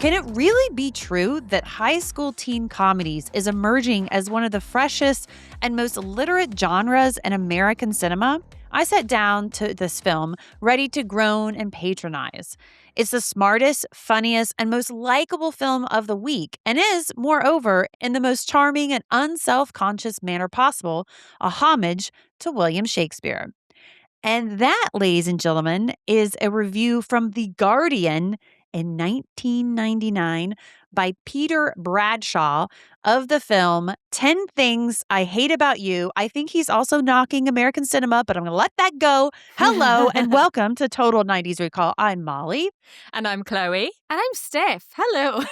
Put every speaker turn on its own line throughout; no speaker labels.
Can it really be true that high school teen comedies is emerging as one of the freshest and most literate genres in American cinema? I sat down to this film ready to groan and patronize. It's the smartest, funniest, and most likable film of the week, and is, moreover, in the most charming and unself-conscious manner possible, a homage to William Shakespeare. And that, ladies and gentlemen, is a review from The Guardian in 1999 by Peter Bradshaw of the film 10 Things I Hate About You. I think he's also knocking American cinema, but I'm going to let that go. Hello and welcome to Total 90s Recall. I'm Molly.
And I'm Chloe. And I'm Steph. Hello.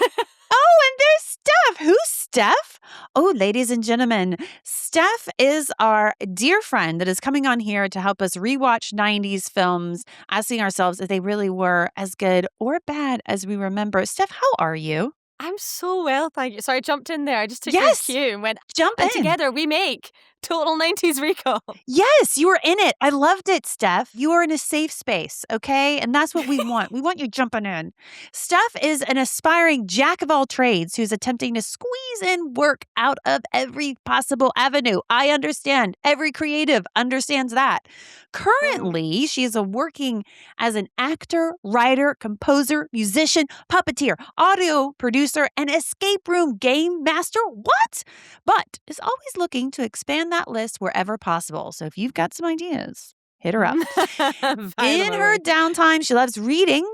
Oh, and there's Steph. Who's Steph? Oh, ladies and gentlemen, Steph is our dear friend that is coming on here to help us rewatch 90s films, asking ourselves if they really were as good or bad as we remember. Steph, how are you?
I'm so well, thank you. Sorry, I jumped in there. I just took
Yes.
your cue and went,
Jump
and
in.
together we make Total 90s Recall.
Yes, you were in it. I loved it, Steph. You are in a safe space, okay? And that's what we want. We want you jumping in. Steph is an aspiring jack of all trades who's attempting to squeeze in work out of every possible avenue. I understand. Every creative understands that. Currently, she is working as an actor, writer, composer, musician, puppeteer, audio producer, and escape room game master. What? But is always looking to expand that list wherever possible. So if you've got some ideas, hit her up. In her downtime, she loves reading,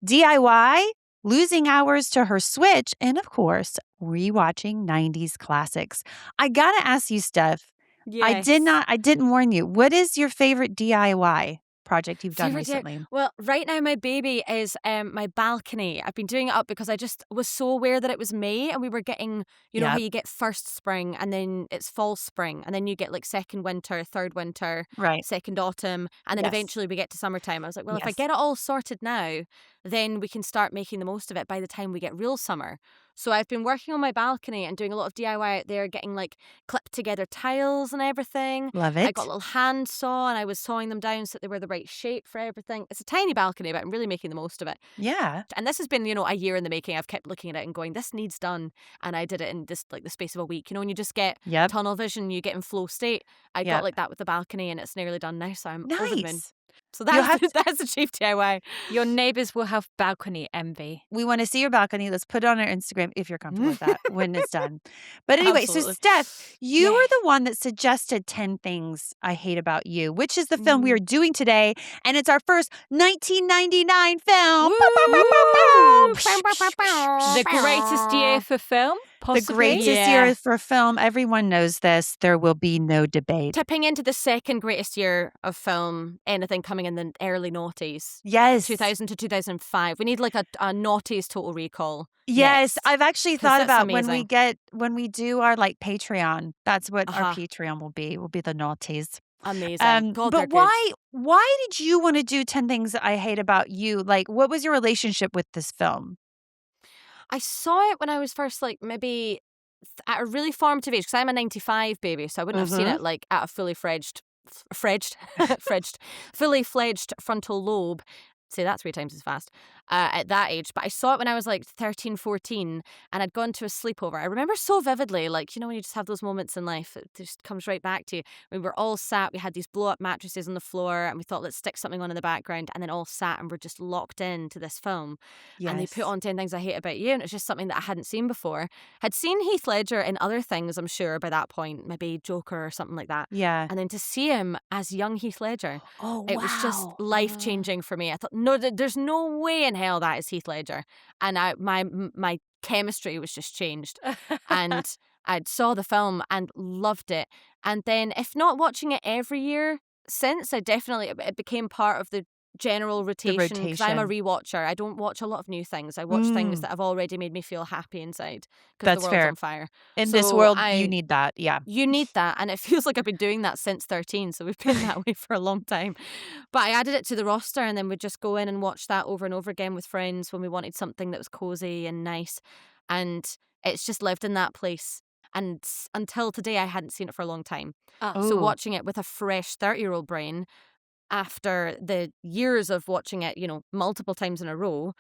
DIY, losing hours to her Switch, and of course, rewatching 90s classics. I gotta ask you, Steph.
Yes.
I didn't warn you. What is your favorite DIY project you've done recently?
Well, right now my baby is my balcony. I've been doing it up because I just was so aware that it was May and we were getting, you know how you get first spring and then it's fall spring and then you get like second winter, third winter,
Right.
second autumn, and then eventually we get to summertime. I was like, well, if I get it all sorted now, then we can start making the most of it by the time we get real summer. So I've been working on my balcony and doing a lot of DIY out there, getting like clipped together tiles and everything.
Love it.
I got a little hand saw and I was sawing them down so that they were the right shape for everything. It's a tiny balcony, but I'm really making the most of it.
Yeah.
And this has been, a year in the making. I've kept looking at it and going, this needs done. And I did it in this like the space of a week. You know, when you just get tunnel vision, you get in flow state. I got like that with the balcony and it's nearly done now. So I'm over the moon. So that's achieved DIY.
Your neighbours will have balcony envy.
We want to see your balcony. Let's put it on our Instagram if you're comfortable with that when it's done. But anyway, So Steph, you were the one that suggested 10 Things I Hate About You, which is the film we are doing today. And it's our first 1999 film.
The greatest year for film, possibly.
The greatest year for film. Everyone knows this. There will be no debate.
Tipping into the second greatest year of film, anything coming in the early noughties.
Yes.
2000 to 2005. We need like a noughties Total Recall.
Yes, I've actually thought about
amazing.
when we do our like Patreon. That's what our Patreon will be. Will be the naughties.
Amazing. God,
but why did you want to do 10 Things I Hate About You? Like, what was your relationship with this film?
I saw it when I was first, like, maybe at a really formative age, because I'm a 95 baby, so I wouldn't have seen it, like, at a fully fledged frontal lobe. Say that 3 times as fast at that age. But I saw it when I was like 13, 14 and I'd gone to a sleepover. I remember so vividly, like, when you just have those moments in life, it just comes right back to you. We were all sat, we had these blow up mattresses on the floor and we thought, let's stick something on in the background, and then all sat and we're just locked into this film.
Yes.
And they put on 10 Things I Hate About You, and it's just something that I hadn't seen before. Had seen Heath Ledger in other things, I'm sure, by that point, maybe Joker or something like that.
Yeah.
And then to see him as young Heath Ledger, it was just life-changing for me. I thought, no, there's no way in hell that is Heath Ledger. And my chemistry was just changed. And I saw the film and loved it. And then, if not watching it every year since, it became part of the general rotation. Because I'm a rewatcher. I don't watch a lot of new things. I watch things that have already made me feel happy inside. Because the world's on fire.
In this world, you need that. Yeah.
You need that. And it feels like I've been doing that since 13. So we've been that way for a long time. But I added it to the roster and then we'd just go in and watch that over and over again with friends when we wanted something that was cozy and nice. And it's just lived in that place. And until today, I hadn't seen it for a long time. So watching it with a fresh 30-year-old brain, after the years of watching it, multiple times in a row,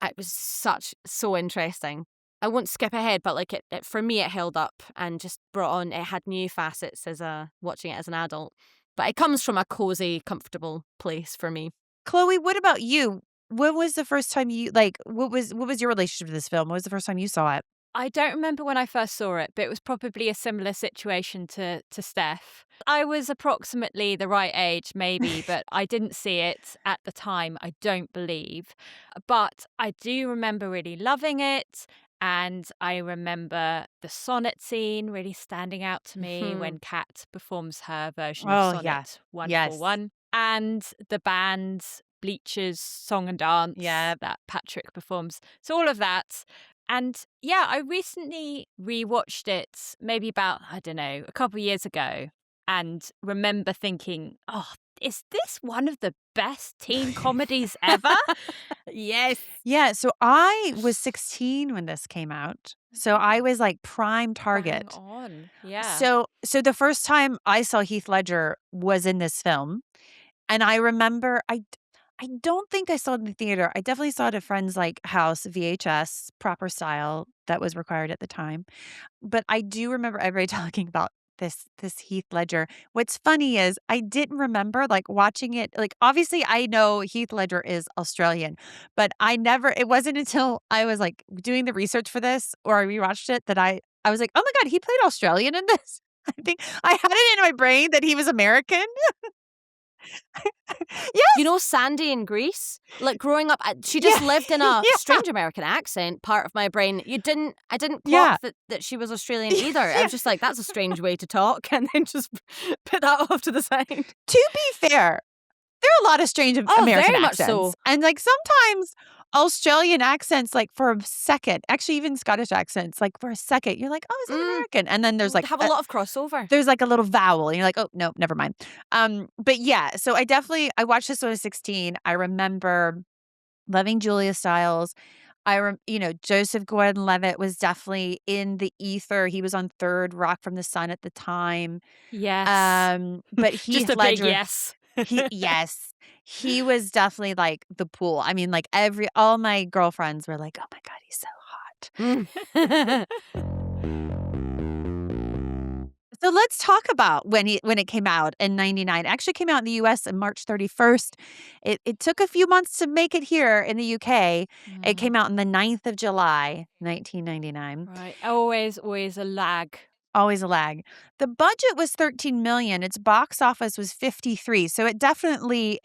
It was so interesting. I won't skip ahead, but like it for me, it held up and just brought on. It had new facets as watching it as an adult, but it comes from a cozy, comfortable place for me.
Chloe, what about you? When was the first time you what was your relationship to this film? When was the first time you saw it?
I don't remember when I first saw it, but it was probably a similar situation to Steph. I was approximately the right age, maybe, but I didn't see it at the time, I don't believe. But I do remember really loving it. And I remember the sonnet scene really standing out to me when Kat performs her version of Sonnet 141. And the band Bleach's Song and Dance that Patrick performs. So all of that. And yeah, I recently rewatched it maybe about, I don't know, a couple of years ago and remember thinking, oh, is this one of the best teen comedies ever?
Yes.
Yeah, so I was 16 when this came out. So I was like prime target.
Bang on. Yeah.
So the first time I saw Heath Ledger was in this film. And I remember I don't think I saw it in the theater. I definitely saw it at a friend's house, VHS, proper style that was required at the time. But I do remember everybody talking about this Heath Ledger. What's funny is I didn't remember watching it. Obviously I know Heath Ledger is Australian, but it wasn't until I was doing the research for this or I rewatched it that I was like, oh my God, he played Australian in this. I think I had it in my brain that he was American. Yes.
You know Sandy in Greece? Like growing up, she just lived in a strange American accent, part of my brain. I didn't clock that she was Australian either. I was just like, that's a strange way to talk, and then just put that off to the side.
To be fair, there are a lot of strange American
very
accents.
much so.
And sometimes Australian accents, for a second, actually even Scottish accents, for a second, you're like, oh, is that American? And then there's
have a lot of crossover.
There's a little vowel and you're like, oh, no, never mind. But yeah, so I watched this when I was 16. I remember loving Julia Stiles. Joseph Gordon-Levitt was definitely in the ether. He was on Third Rock from the Sun at the time.
Yes.
But Heath
just a
Ledger,
big yes.
Yes. He was definitely the pool. I mean, all my girlfriends were like, oh my God, he's so hot. So let's talk about when it came out in 99. It actually came out in the US on March 31st. It took a few months to make it here in the UK. It came out on the 9th of July, 1999.
Right. Always a lag.
Always a lag. The budget was $13 million. Its box office was 53. So it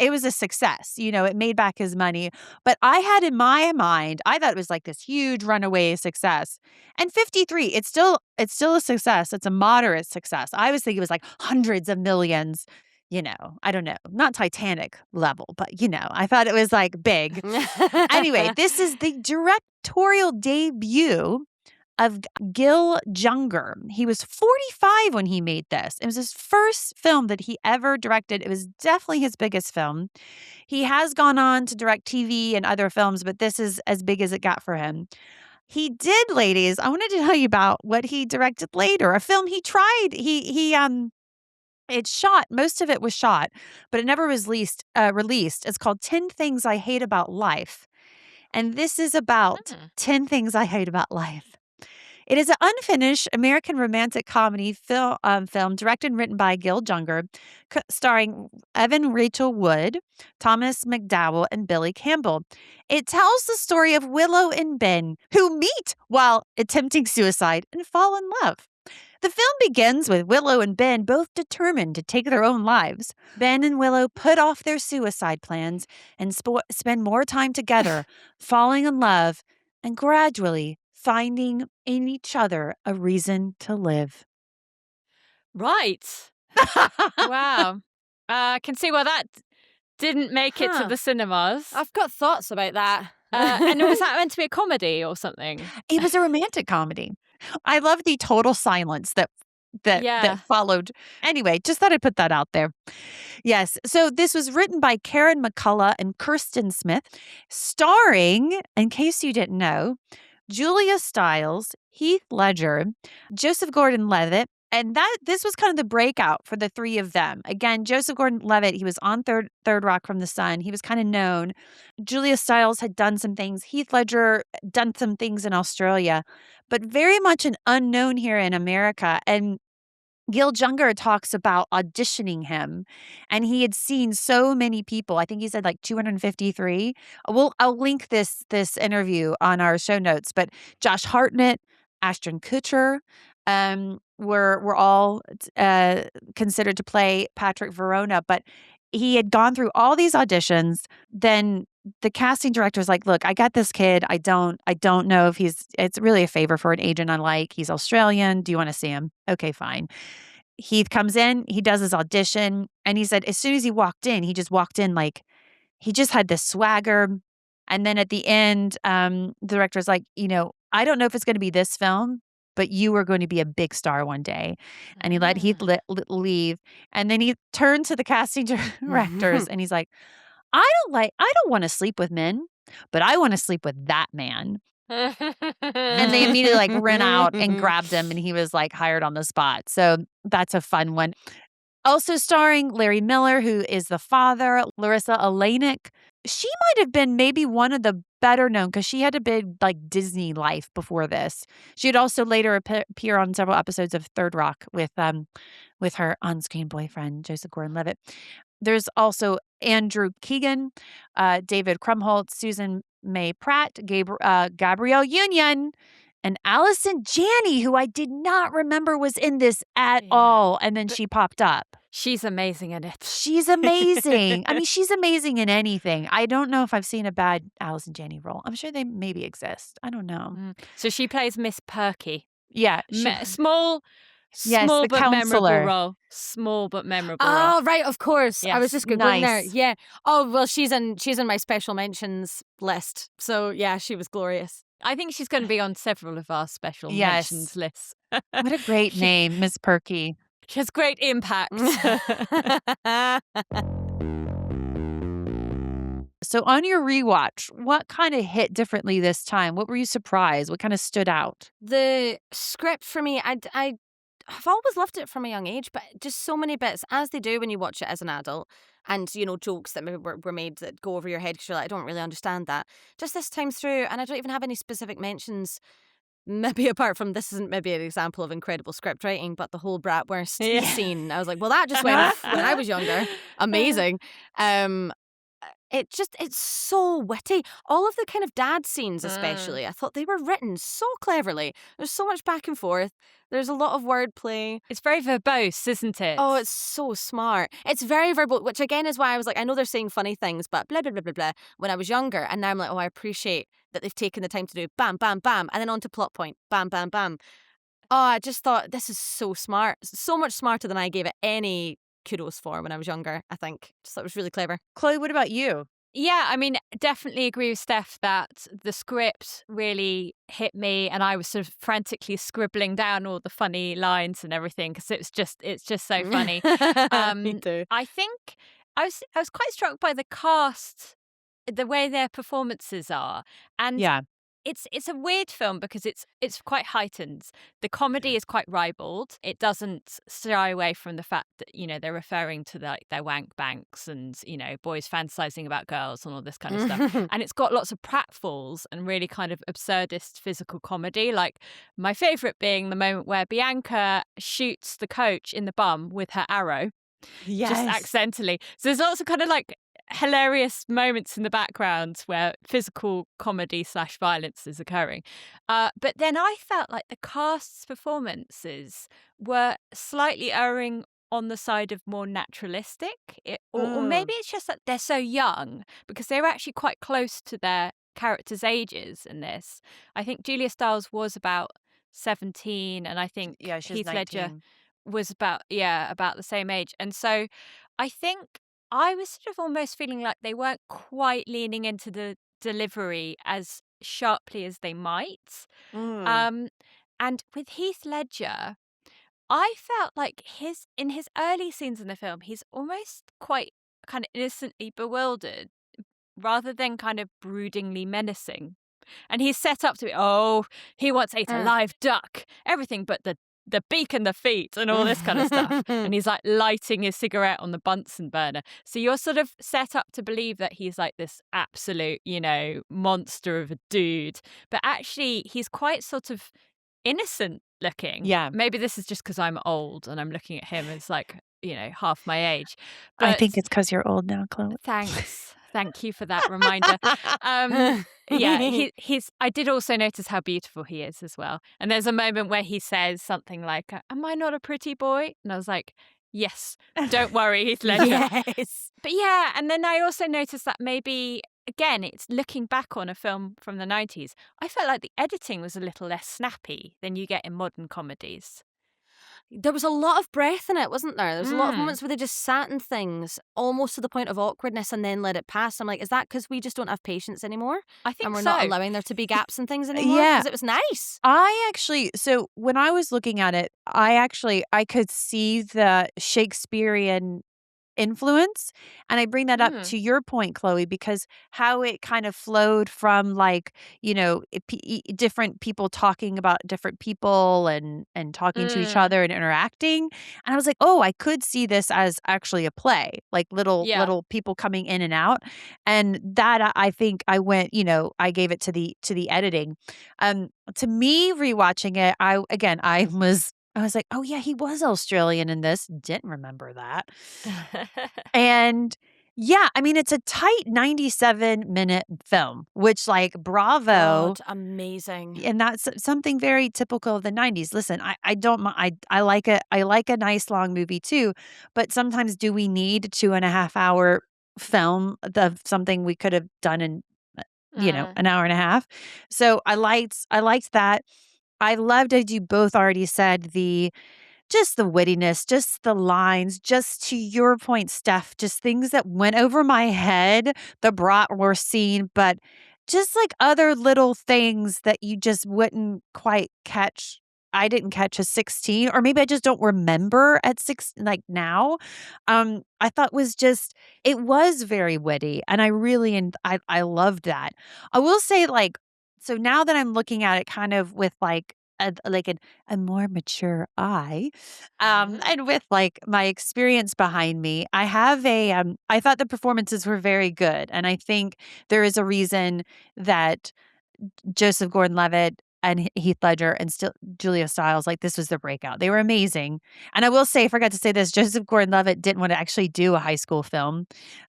was a success. It made back his money. But I had in my mind, I thought it was this huge runaway success. And 53, it's still a success. It's a moderate success. I was thinking it was hundreds of millions. I don't know, not Titanic level, but I thought it was big. Anyway, this is the directorial debut of Gil Junger. He was 45 when he made this. It was his first film that he ever directed. It was definitely his biggest film. He has gone on to direct TV and other films, but this is as big as it got for him. He did, ladies, I wanted to tell you about what he directed later, a film he tried. It's shot, most of it was shot, but it never was released. It's called 10 Things I Hate About Life. And this is about 10 things I hate about life. It is an unfinished American romantic comedy film directed and written by Gil Junger, starring Evan Rachel Wood, Thomas McDowell, and Billy Campbell. It tells the story of Willow and Ben, who meet while attempting suicide and fall in love. The film begins with Willow and Ben both determined to take their own lives. Ben and Willow put off their suicide plans and spend more time together, falling in love, and gradually finding in each other a reason to live.
Right. Wow. I can see why that didn't make it to the cinemas.
I've got thoughts about that.
And was that meant to be a comedy or something?
It was a romantic comedy. I love the total silence that followed. Anyway, just thought I'd put that out there. Yes. So this was written by Karen McCullah and Kirsten Smith, starring, in case you didn't know, Julia Stiles, Heath Ledger, Joseph Gordon-Levitt, And this was kind of the breakout for the three of them. Again, Joseph Gordon-Levitt, he was on Third Rock from the Sun. He was kind of known. Julia Stiles had done some things. Heath Ledger done some things in Australia, but very much an unknown here in America. And Gil Junger talks about auditioning him, and he had seen so many people. I think he said like 253. I'll link this interview on our show notes. But Josh Hartnett, Ashton Kutcher, were all considered to play Patrick Verona. But he had gone through all these auditions. Then the casting director was like, "Look, I got this kid. I don't know if it's really a favor for an agent I like. He's Australian. Do you want to see him?" Okay, fine. Heath comes in, he does his audition, and he said as soon as he walked in, he just walked in like he just had this swagger. And then at the end, the director's like, I don't know if it's going to be this film, but you are going to be a big star one day. And he let Heath leave. And then he turned to the casting directors and he's like, I don't want to sleep with men, but I want to sleep with that man. And they immediately like ran out and grabbed him, and he was like hired on the spot. So that's a fun one. Also starring Larry Miller, who is the father, Larissa Alanik. She might have been maybe one of the better known because she had a big like Disney life before this. She would also later appear on several episodes of Third Rock with her on-screen boyfriend, Joseph Gordon-Levitt. There's also Andrew Keegan, David Krumholtz, Susan May Pratt, Gabrielle Union, and Allison Janney, who I did not remember was in this at all. And then she popped up.
She's amazing in it.
She's amazing. I mean, she's amazing in anything. I don't know if I've seen a bad Allison Janney role. I'm sure they maybe exist. I don't know.
So she plays Miss Perky.
Yeah.
Small but memorable role. Small but memorable role.
Oh, right, of course.
Yes.
I was just Googling there. Yeah. Oh, well, she's in my special mentions list. So, yeah, she was glorious.
I think she's going to be on several of our special mentions lists.
What a great name, Miss Perky.
She has great impact.
So on your rewatch, what kind of hit differently this time? What were you surprised? What kind of stood out?
The script for me, I've always loved it from a young age, but just so many bits, as they do when you watch it as an adult, and, jokes that were made that go over your head because you're like, I don't really understand that. Just this time through, and I don't even have any specific mentions, maybe apart from this isn't maybe an example of incredible script writing, but the whole bratwurst scene, I was like, well, that just went off when I was younger. Amazing. It's so witty. All of the kind of dad scenes, especially, I thought they were written so cleverly. There's so much back and forth. There's a lot of wordplay.
It's very verbose, isn't it?
Oh, it's so smart. It's very verbal, which again is why I was like, I know they're saying funny things, but blah, blah, blah, blah, blah, when I was younger. And now I'm like, oh, I appreciate that they've taken the time to do bam, bam, bam, and then on to plot point, bam, bam, bam. Oh, I just thought this is so smart. So much smarter than I gave it any kudos for when I was younger, I think. Just thought it was really clever.
Chloe, what about you?
Yeah, I mean, definitely agree with Steph that the script really hit me, and I was sort of frantically scribbling down all the funny lines and everything because it's just so funny.
Me too.
I think I was quite struck by the cast, the way their performances are, and it's a weird film because it's quite heightened. The comedy is quite ribald. It doesn't shy away from the fact that, they're referring to their wank banks and, boys fantasizing about girls and all this kind of stuff. And it's got lots of pratfalls and really kind of absurdist physical comedy. Like my favorite being the moment where Bianca shoots the coach in the bum with her arrow.
Yes.
Just accidentally. So there's lots of kind of like hilarious moments in the background where physical comedy / violence is occurring. But then I felt like the cast's performances were slightly erring on the side of more naturalistic. Or maybe it's just that they're so young because they were actually quite close to their characters' ages in this. I think Julia Stiles was about 17 and I think Heath Ledger was about the same age. And so I think I was sort of almost feeling like they weren't quite leaning into the delivery as sharply as they might. And with Heath Ledger, I felt like in his early scenes in the film, he's almost quite kind of innocently bewildered rather than kind of broodingly menacing. And he's set up to be, he once ate a live duck, everything but the the beak and the feet and all this kind of stuff. And he's like lighting his cigarette on the Bunsen burner. So you're sort of set up to believe that he's like this absolute, monster of a dude. But actually, he's quite sort of innocent looking.
Yeah.
Maybe this is just because I'm old and I'm looking at him as like, half my age.
I think it's because you're old now, Chloe.
Thanks. Thank you for that reminder. He's. I did also notice how beautiful he is as well. And there's a moment where he says something like, "Am I not a pretty boy?" And I was like, "Yes, don't worry, Heath Ledger."
Yes.
But yeah, and then I also noticed that maybe, again, it's looking back on a film from the 90s. I felt like the editing was a little less snappy than you get in modern comedies.
There was a lot of breath in it, wasn't there? There was a lot of moments where they just sat in things almost to the point of awkwardness and then let it pass. I'm like, is that because we just don't have patience anymore?
I think
and we're
so.
not allowing there to be gaps and things anymore?
Yeah.
Because it was nice.
So when I was looking at it, I could see the Shakespearean influence. And I bring that up to your point, Chloe, because how it kind of flowed from like, different people talking about different people and talking to each other and interacting. And I was like, oh, I could see this as actually a play, like little people coming in and out. And that I think I went, I gave it to the editing. To me, rewatching it, I was like, oh, yeah, he was Australian in this. Didn't remember that. And yeah, I mean, it's a tight 97-minute film, which like, bravo.
God, amazing.
And that's something very typical of the 90s. Listen, I don't mind. I like a nice long movie too. But sometimes do we need 2.5-hour film of something we could have done in, an hour and a half? So I liked that. I loved, as you both already said, just the wittiness, just the lines, just to your point, Steph, just things that went over my head, the bratwurst scene, but just like other little things that you just wouldn't quite catch. I didn't catch a 16, or maybe I just don't remember at 6, like now. I thought it was very witty, and I loved that. I will say, like, so now that I'm looking at it kind of with like a more mature eye, and with like my experience behind me, I have I thought the performances were very good. And I think there is a reason that Joseph Gordon-Levitt and Heath Ledger and still Julia Stiles, like this was the breakout. They were amazing. And I will say, I forgot to say this, Joseph Gordon-Levitt didn't want to actually do a high school film.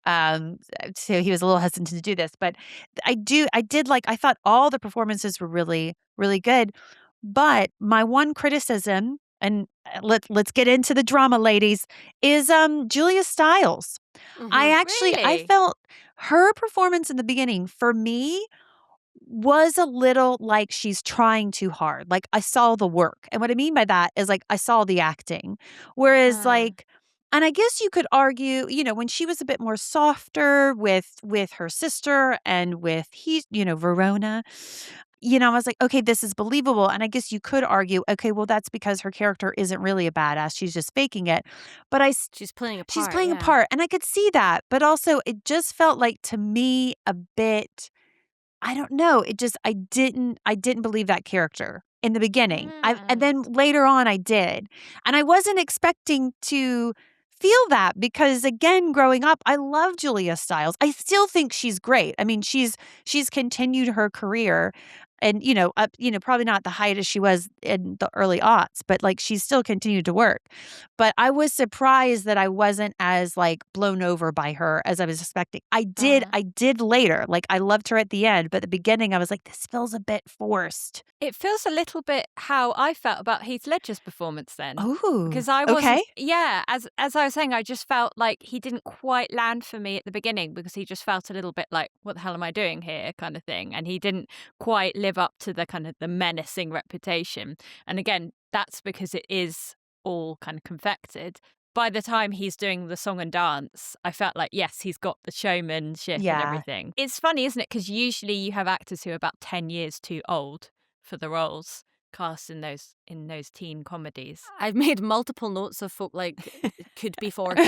So he was a little hesitant to do this, but I thought all the performances were really, really good. But my one criticism, and let's get into the drama, ladies, is Julia Stiles. I felt her performance in the beginning, for me, was a little like she's trying too hard. Like, I saw the work. And what I mean by that is like I saw the acting. Whereas like, and I guess you could argue, when she was a bit more softer with her sister and with Verona, I was like, okay, this is believable. And I guess you could argue, okay, well, that's because her character isn't really a badass. She's just faking it. But
she's playing a part.
She's playing a part. And I could see that. But also it just felt like, to me, a bit, I don't know. It just, I didn't believe that character in the beginning. And then later on I did. And I wasn't expecting to feel that because, again, growing up, I love Julia Stiles. I still think she's great. I mean, she's continued her career. And, probably not the height as she was in the early aughts, but like she's still continued to work. But I was surprised that I wasn't as like blown over by her as I was expecting. I did later. Like, I loved her at the end, but at the beginning I was like, this feels a bit forced.
It feels a little bit how I felt about Heath Ledger's performance then.
Oh,
because I wasn't, as I was saying, I just felt like he didn't quite land for me at the beginning because he just felt a little bit like, what the hell am I doing here, kind of thing. And he didn't quite live up to the kind of the menacing reputation. And again, that's because it is all kind of confected. By the time he's doing the song and dance, I felt like, yes, he's got the showmanship and everything. It's funny, isn't it? Because usually you have actors who are about 10 years too old for the roles cast in those teen comedies.
I've made multiple notes of folk like could be 40,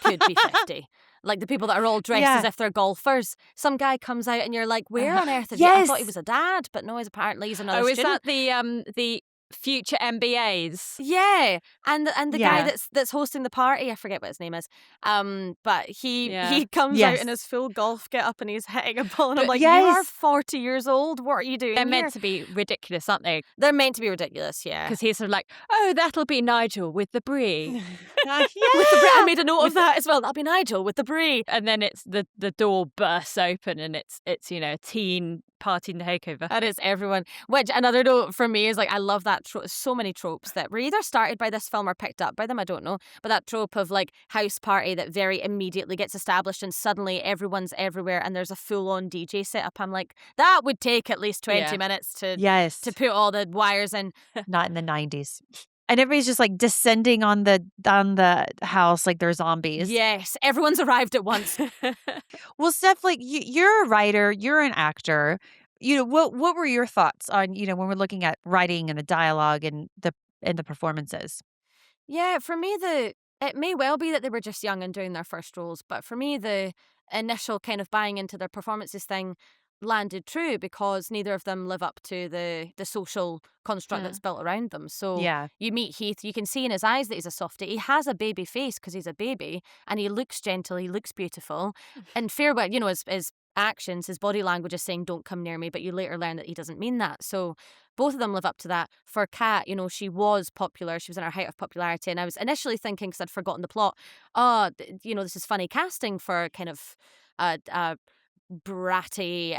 could be 50. Like the people that are all dressed as if they're golfers. Some guy comes out and you're like, where on earth is he? I thought he was a dad, but no, he's apparently another student.
Is that the future MBAs.
Yeah, and the
Yeah.
guy that's hosting the party, I forget what his name is. But
Yeah.
he comes out in
Yes.
his full golf get up and he's hitting a ball, and I'm
But
like, you are
yes.
40 years old. What are you doing
They're
here?
meant to be ridiculous, aren't they?
They're meant to be ridiculous, yeah.
Because he's sort of like, oh, that'll be Nigel with the brie.
Yeah.
With the I made a note of that as well. That'll be Nigel with the brie.
And then it's the door bursts open and it's a teen party takeover.
That is everyone. Which another note for me is like, I love that so many tropes that were either started by this film or picked up by them. I don't know, but that trope of like house party that very immediately gets established and suddenly everyone's everywhere and there's a full-on DJ setup. I'm like, that would take at least 20 minutes to
Yes.
to put all the wires in.
Not in the 90s. And everybody's just like descending on the house like they're zombies.
Yes, everyone's arrived at once.
Well, Steph, like you're a writer, you're an actor. What were your thoughts on when we're looking at writing and the dialogue and the performances?
Yeah, for me, it may well be that they were just young and doing their first roles, but for me, the initial kind of buying into their performances thing landed true because neither of them live up to the social construct that's built around them. So
Yeah.
you meet Heath, you can see in his eyes that he's a softie. He has a baby face because he's a baby, and he looks gentle, he looks beautiful. And farewell, his actions, his body language is saying, don't come near me, but you later learn that he doesn't mean that. So both of them live up to that. For Kat, she was popular. She was in her height of popularity. And I was initially thinking, because I'd forgotten the plot, this is funny casting for kind of bratty,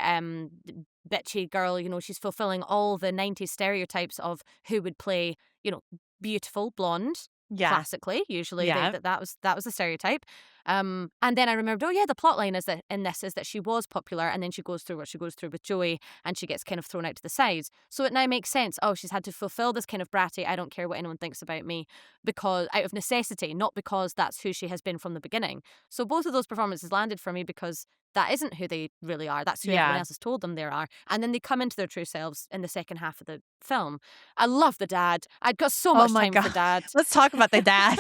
bitchy girl. She's fulfilling all the 90s stereotypes of who would play, beautiful blonde.
Yeah.
Classically, usually
Yeah.
that was the stereotype. And then I remembered, the plot line is that in this is that she was popular, and then she goes through what she goes through with Joey, and she gets kind of thrown out to the sides. So it now makes sense. Oh, she's had to fulfill this kind of bratty, I don't care what anyone thinks about me, because out of necessity, not because that's who she has been from the beginning. So both of those performances landed for me because that isn't who they really are. That's who everyone else has told them they are. And then they come into their true selves in the second half of the film. I love the dad. I'd got so much time for dad.
Let's talk about the dad.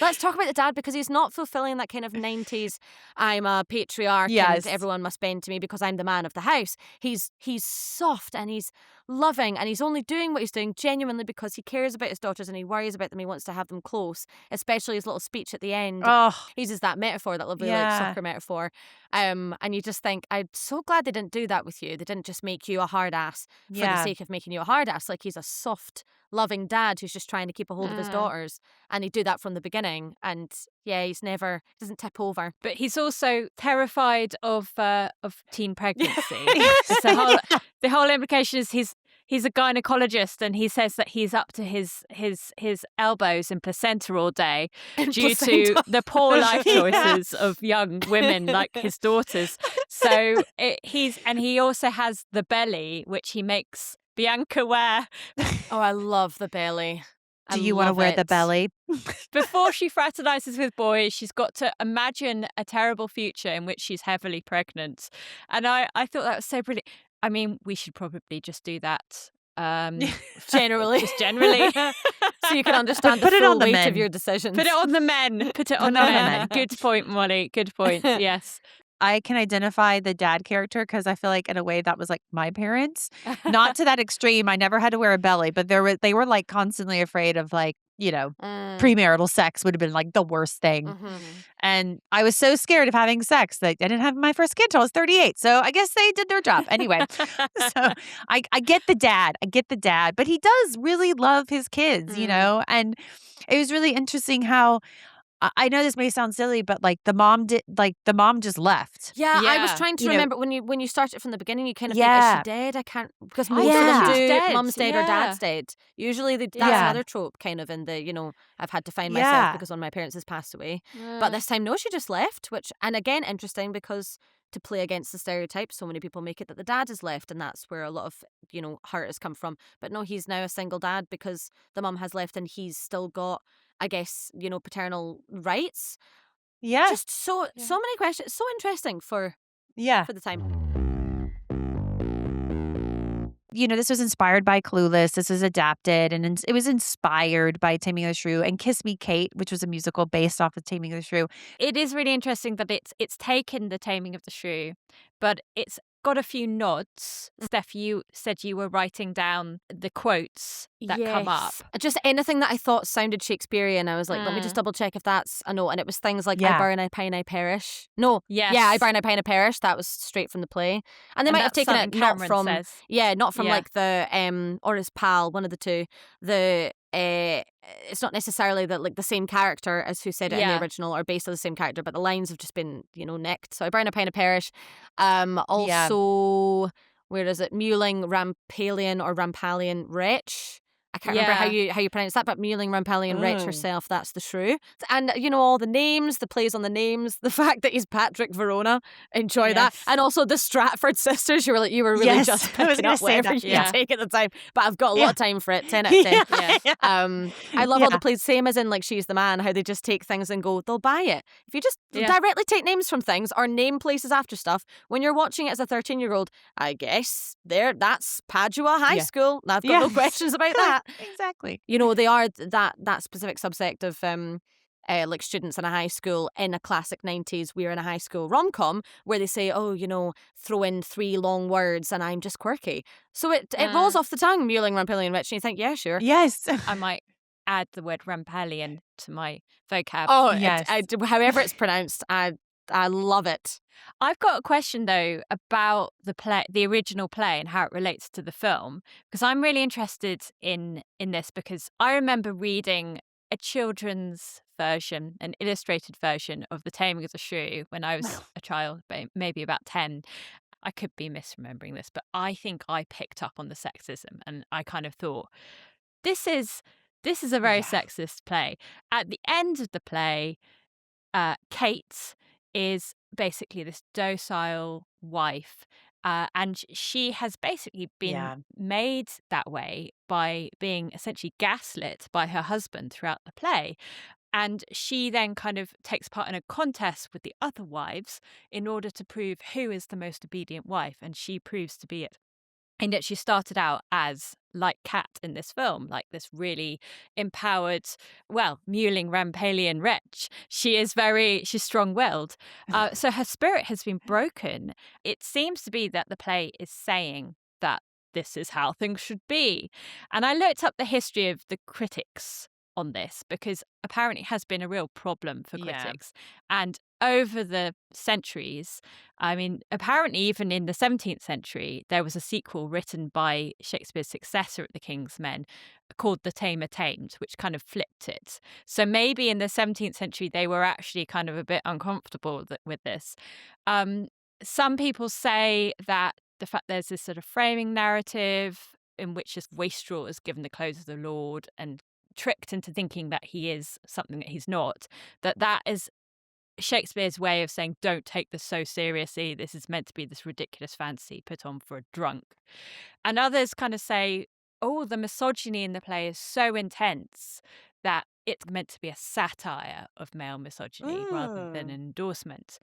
Let's talk about the dad because he's not fulfilling that kind of 90s, I'm a patriarch
Yes.
and everyone must bend to me because I'm the man of the house. He's soft and he's loving and he's only doing what he's doing genuinely because he cares about his daughters and he worries about them. He wants to have them close, especially his little speech at the end.
Oh,
He uses that metaphor, that lovely like
Yeah.
soccer metaphor. And you just think, I'm so glad they didn't do that with you. They didn't just make you a hard ass for the
Yeah.
sake of making you a hard ass. Like he's a soft, loving dad who's just trying to keep a hold of his daughters. And he'd do that from the beginning. And yeah, doesn't tip over.
But he's also terrified of teen pregnancy. It's the whole implication is he's a gynecologist and he says that he's up to his elbows in placenta all day due to the poor life choices of young women like his daughters. So he also has the belly, which he makes Bianca wear.
Oh, I love the belly.
Do you want to wear the belly?
Before she fraternizes with boys, she's got to imagine a terrible future in which she's heavily pregnant. And I thought that was so brilliant. I mean, we should probably just do that.
Generally.
Just generally.
So you can understand
Put
the
it
full
on the
weight
men.
of your decisions.
Put it on the men. Put it on the men. Good point, Molly. Good point. Yes.
I can identify the dad character because I feel like in a way that was like my parents. Not to that extreme. I never had to wear a belly, but they were like constantly afraid of like, premarital sex would have been like the worst thing.
Mhm.
And I was so scared of having sex that I didn't have my first kid till I was 38. So I guess they did their job. Anyway, so I get the dad. But he does really love his kids, and it was really interesting how I know this may sound silly, but like the mom just left.
Yeah, I was
Yeah.
trying to remember when you start it from the beginning, you kind of
Yeah.
think, is she dead? I can't, because
I
most of
thought
them
she
was
do.
dead.
Mum's dead or
Yeah.
dad's dead. Usually that's
Yeah.
another trope kind of in the, I've had to find myself
Yeah.
because one of my parents has passed away. But this time, no, she just left, and again, interesting because to play against the stereotype, so many people make it that the dad has left and that's where a lot of, hurt has come from. But no, he's now a single dad because the mum has left and he's still got, I guess, paternal rights.
Yeah.
Just so many questions. So interesting for the time.
This was inspired by Clueless. This was adapted, and it was inspired by Taming of the Shrew and Kiss Me Kate, which was a musical based off of Taming of the Shrew.
It is really interesting that it's taken the Taming of the Shrew, but it's got a few nods. Steph, you said you were writing down the quotes that come up.
Just anything that I thought sounded Shakespearean, I was like, let me just double check if that's a note. And it was things like, I burn, I pine, I perish. No, I burn, I pine, I perish. That was straight from the play. And they might have taken it not from, like the, or his pal, one of the two, it's not necessarily the same character as who said it in the original or based on the same character, but the lines have just been, nicked. So I burn, I pine, I perish. Also, where is it? Mewling, Rampalian or Rampalian wretch. I can't remember how you pronounce that, but Mewling, Rampalian wretch herself, that's the shrew. And, all the names, the plays on the names, the fact that he's Patrick Verona, enjoy that. And also the Stratford sisters, you were really just picking up whatever you could take at the time. But I've got a lot of time for it, 10 out of 10. I love all the plays, same as in like She's the Man, how they just take things and go, they'll buy it. If you just directly take names from things or name places after stuff, when you're watching it as a 13-year-old, I guess that's Padua High School. I've got no questions about that.
Exactly.
They are that specific subsect of like students in a high school in a classic 90s We're in a High School rom-com where they say, throw in 3 long words and I'm just quirky. So it rolls off the tongue, Mewling, Rampalian wretch, and you think, yeah, sure.
Yes.
I might add the word Rampalian to my vocab.
Oh, yes. However it's pronounced, I love it.
I've got a question though about the original play and how it relates to the film, because I'm really interested in this because I remember reading a children's version, an illustrated version of The Taming of the Shrew when I was a child, maybe about 10. I could be misremembering this, but I think I picked up on the sexism and I kind of thought, this is a very sexist play. At the end of the play, Kate is basically this docile wife, and she has basically been made that way by being essentially gaslit by her husband throughout the play. And she then kind of takes part in a contest with the other wives in order to prove who is the most obedient wife, and she proves to be it. And yet she started out as like Kat in this film, like this really empowered, mewling Rampalian wretch. She's strong-willed. So her spirit has been broken. It seems to be that the play is saying that this is how things should be. And I looked up the history of the critics on this because apparently it has been a real problem for critics. And over the centuries, I mean, apparently even in the 17th century, there was a sequel written by Shakespeare's successor at the King's Men called The Tamer Tamed, which kind of flipped it. So maybe in the 17th century, they were actually kind of a bit uncomfortable with this. Some people say that the fact there's this sort of framing narrative in which this wastrel is given the clothes of the Lord and tricked into thinking that he is something that he's not, that is Shakespeare's way of saying, don't take this so seriously. This is meant to be this ridiculous fantasy put on for a drunk. And others kind of say, the misogyny in the play is so intense that it's meant to be a satire of male misogyny rather than an endorsement.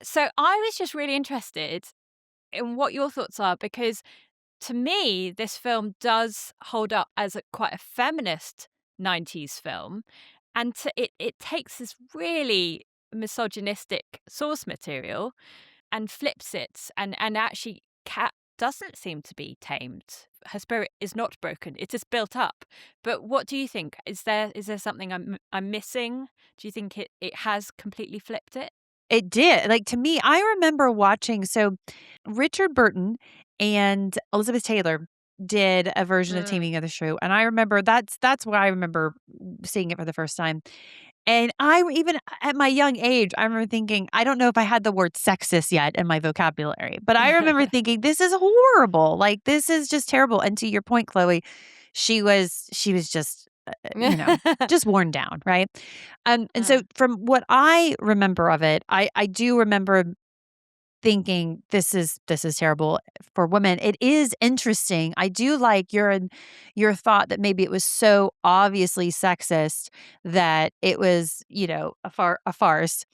So I was just really interested in what your thoughts are, because to me, this film does hold up as quite a feminist 90s film. And it takes this really misogynistic source material and flips it. And actually, Kat doesn't seem to be tamed. Her spirit is not broken. It is built up. But what do you think? Is there something I'm missing? Do you think it has completely flipped it?
It did. Like, to me, I remember watching, so Richard Burton and Elizabeth Taylor did a version of Taming of the Shrew. And I remember that's why I remember seeing it for the first time. And I, even at my young age, I remember thinking, I don't know if I had the word sexist yet in my vocabulary, but I remember thinking, this is horrible. Like, this is just terrible. And to your point, Chloe, she was just, just worn down. Right. And so from what I remember of it, I do remember thinking this is terrible for women. It is interesting. I do like your thought that maybe it was so obviously sexist that it was, a farce.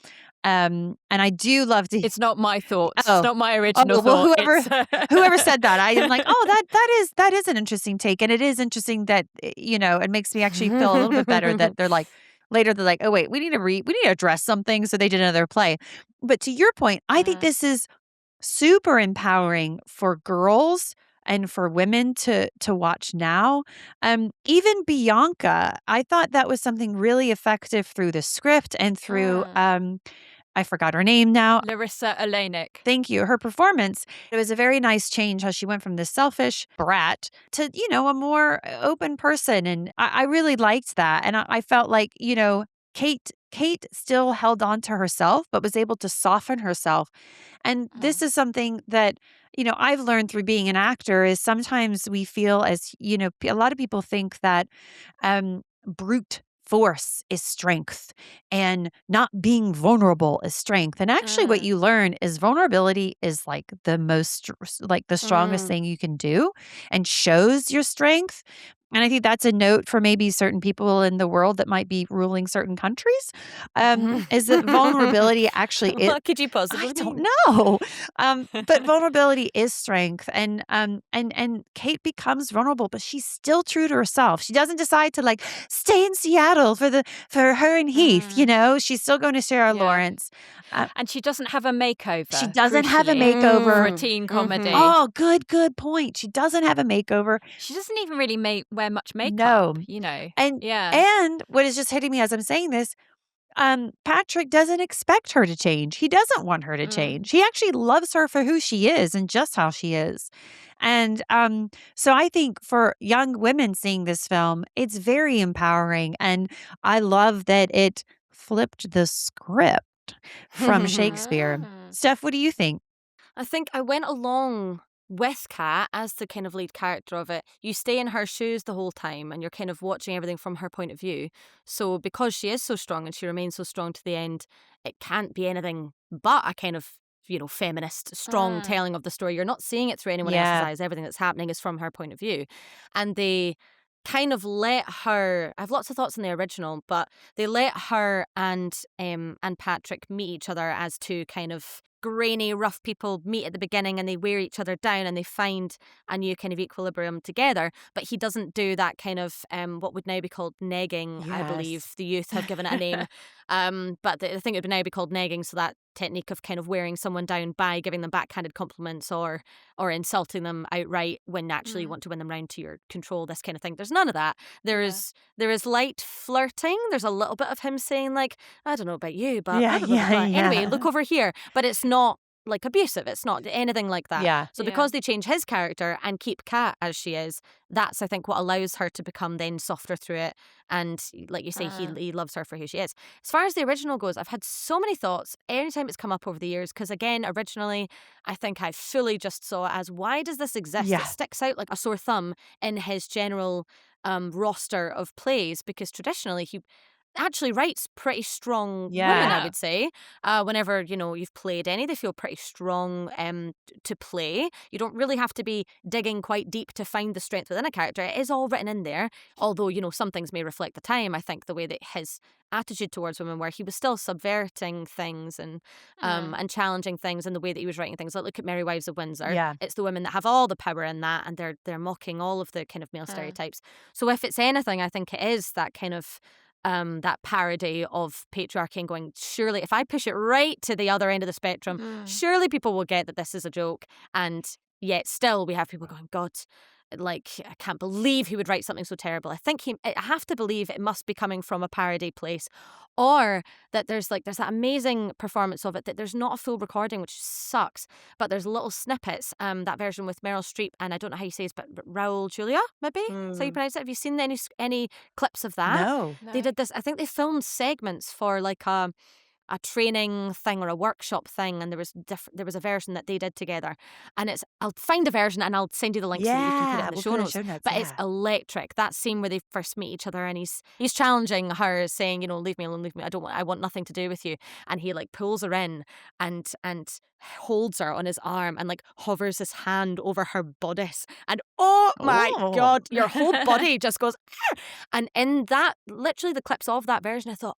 And I do love to.
It's not my thoughts. It's not my original thought.
Whoever said that, I am like, that is an interesting take, and it is interesting that it makes me actually feel a little bit better that they're like. Later, they're like, oh, wait, we need to address something. So they did another play. But to your point, I think this is super empowering for girls and for women to watch now. Even Bianca, I thought that was something really effective through the script and through I forgot her name now.
Larissa Olenek.
Thank you. Her performance, it was a very nice change how she went from this selfish brat to, a more open person. And I really liked that. And I felt like, Kate still held on to herself, but was able to soften herself. And this is something that, I've learned through being an actor is sometimes we feel as, a lot of people think that brute force is strength and not being vulnerable is strength. And actually what you learn is vulnerability is like the strongest thing you can do and shows your strength. And I think that's a note for maybe certain people in the world that might be ruling certain countries, is that vulnerability actually is.
What could you possibly
I don't
mean?
know. But vulnerability is strength. And Kate becomes vulnerable, but she's still true to herself. She doesn't decide to stay in Seattle for her and Heath, She's still going to Sarah Lawrence.
And she doesn't have a makeover.
She doesn't have a
crucially,
makeover.
for a teen comedy.
Oh, good point. She doesn't have a makeover.
She doesn't even really wear much makeup,
No. And what is just hitting me as I'm saying this, Patrick doesn't expect her to change. He doesn't want her to change. He actually loves her for who she is and just how she is. And so I think for young women seeing this film, it's very empowering. And I love that it flipped the script from Shakespeare. Steph, what do you think?
I think I went along with Kat as the kind of lead character of it. You stay in her shoes the whole time and you're kind of watching everything from her point of view. So because she is so strong and she remains so strong to the end, it can't be anything but a kind of, feminist, strong telling of the story. You're not seeing it through anyone else's eyes. Everything that's happening is from her point of view. And they kind of let her, I have lots of thoughts on the original, but they let her and Patrick meet each other as two kind of grainy, rough people meet at the beginning and they wear each other down and they find a new kind of equilibrium together. But he doesn't do that kind of what would now be called negging. I believe the youth have given it a name. But I think it would now be called negging. So that technique of kind of wearing someone down by giving them backhanded compliments or insulting them outright when naturally you want to win them round to your control, this kind of thing. There's none of that. There is light flirting. There's a little bit of him saying I don't know about you, but anyway, look over here. But it's not abusive. It's not anything like that.
Yeah.
So because they change his character and keep Kat as she is, that's I think what allows her to become then softer through it. And like you say, he loves her for who she is. As far as the original goes, I've had so many thoughts anytime it's come up over the years. Because again, originally, I think I fully just saw it as, why does this exist?
Yeah.
It sticks out like a sore thumb in his general roster of plays, because traditionally he actually writes pretty strong women, I would say. Whenever, you've played any, they feel pretty strong to play. You don't really have to be digging quite deep to find the strength within a character. It is all written in there. Although, some things may reflect the time. I think the way that his attitude towards women, where he was still subverting things and challenging things in the way that he was writing things. Like, look at Merry Wives of Windsor.
Yeah.
It's the women that have all the power in that, and they're mocking all of the kind of male stereotypes. So if it's anything, I think it is that kind of that parody of patriarchy and going, surely if I push it right to the other end of the spectrum, surely people will get that this is a joke. And yet still we have people going, God, I can't believe he would write something so terrible. I think I have to believe it must be coming from a parody place, or that there's that amazing performance of it that there's not a full recording, which sucks, but there's little snippets. That version with Meryl Streep and I don't know how you say it, but Raul Julia, maybe so you pronounce it. Have you seen any clips of that?
No.
They did this. I think they filmed segments for a training thing or a workshop thing, and there was a version that they did together, and I'll find a version and I'll send you the link so that you can put it in the show notes. But it's electric. That scene where they first meet each other and he's challenging her, saying, leave me alone, leave me. I want nothing to do with you. And he pulls her in and holds her on his arm and hovers his hand over her bodice, and oh my God, your whole body just goes. And in that, literally the clips of that version, I thought,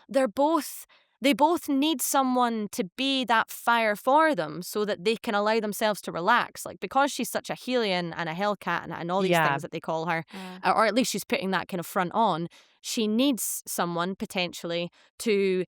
they both need someone to be that fire for them so that they can allow themselves to relax. Because she's such a Hellion and a Hellcat and all these things that they call her, or at least she's putting that kind of front on, she needs someone potentially to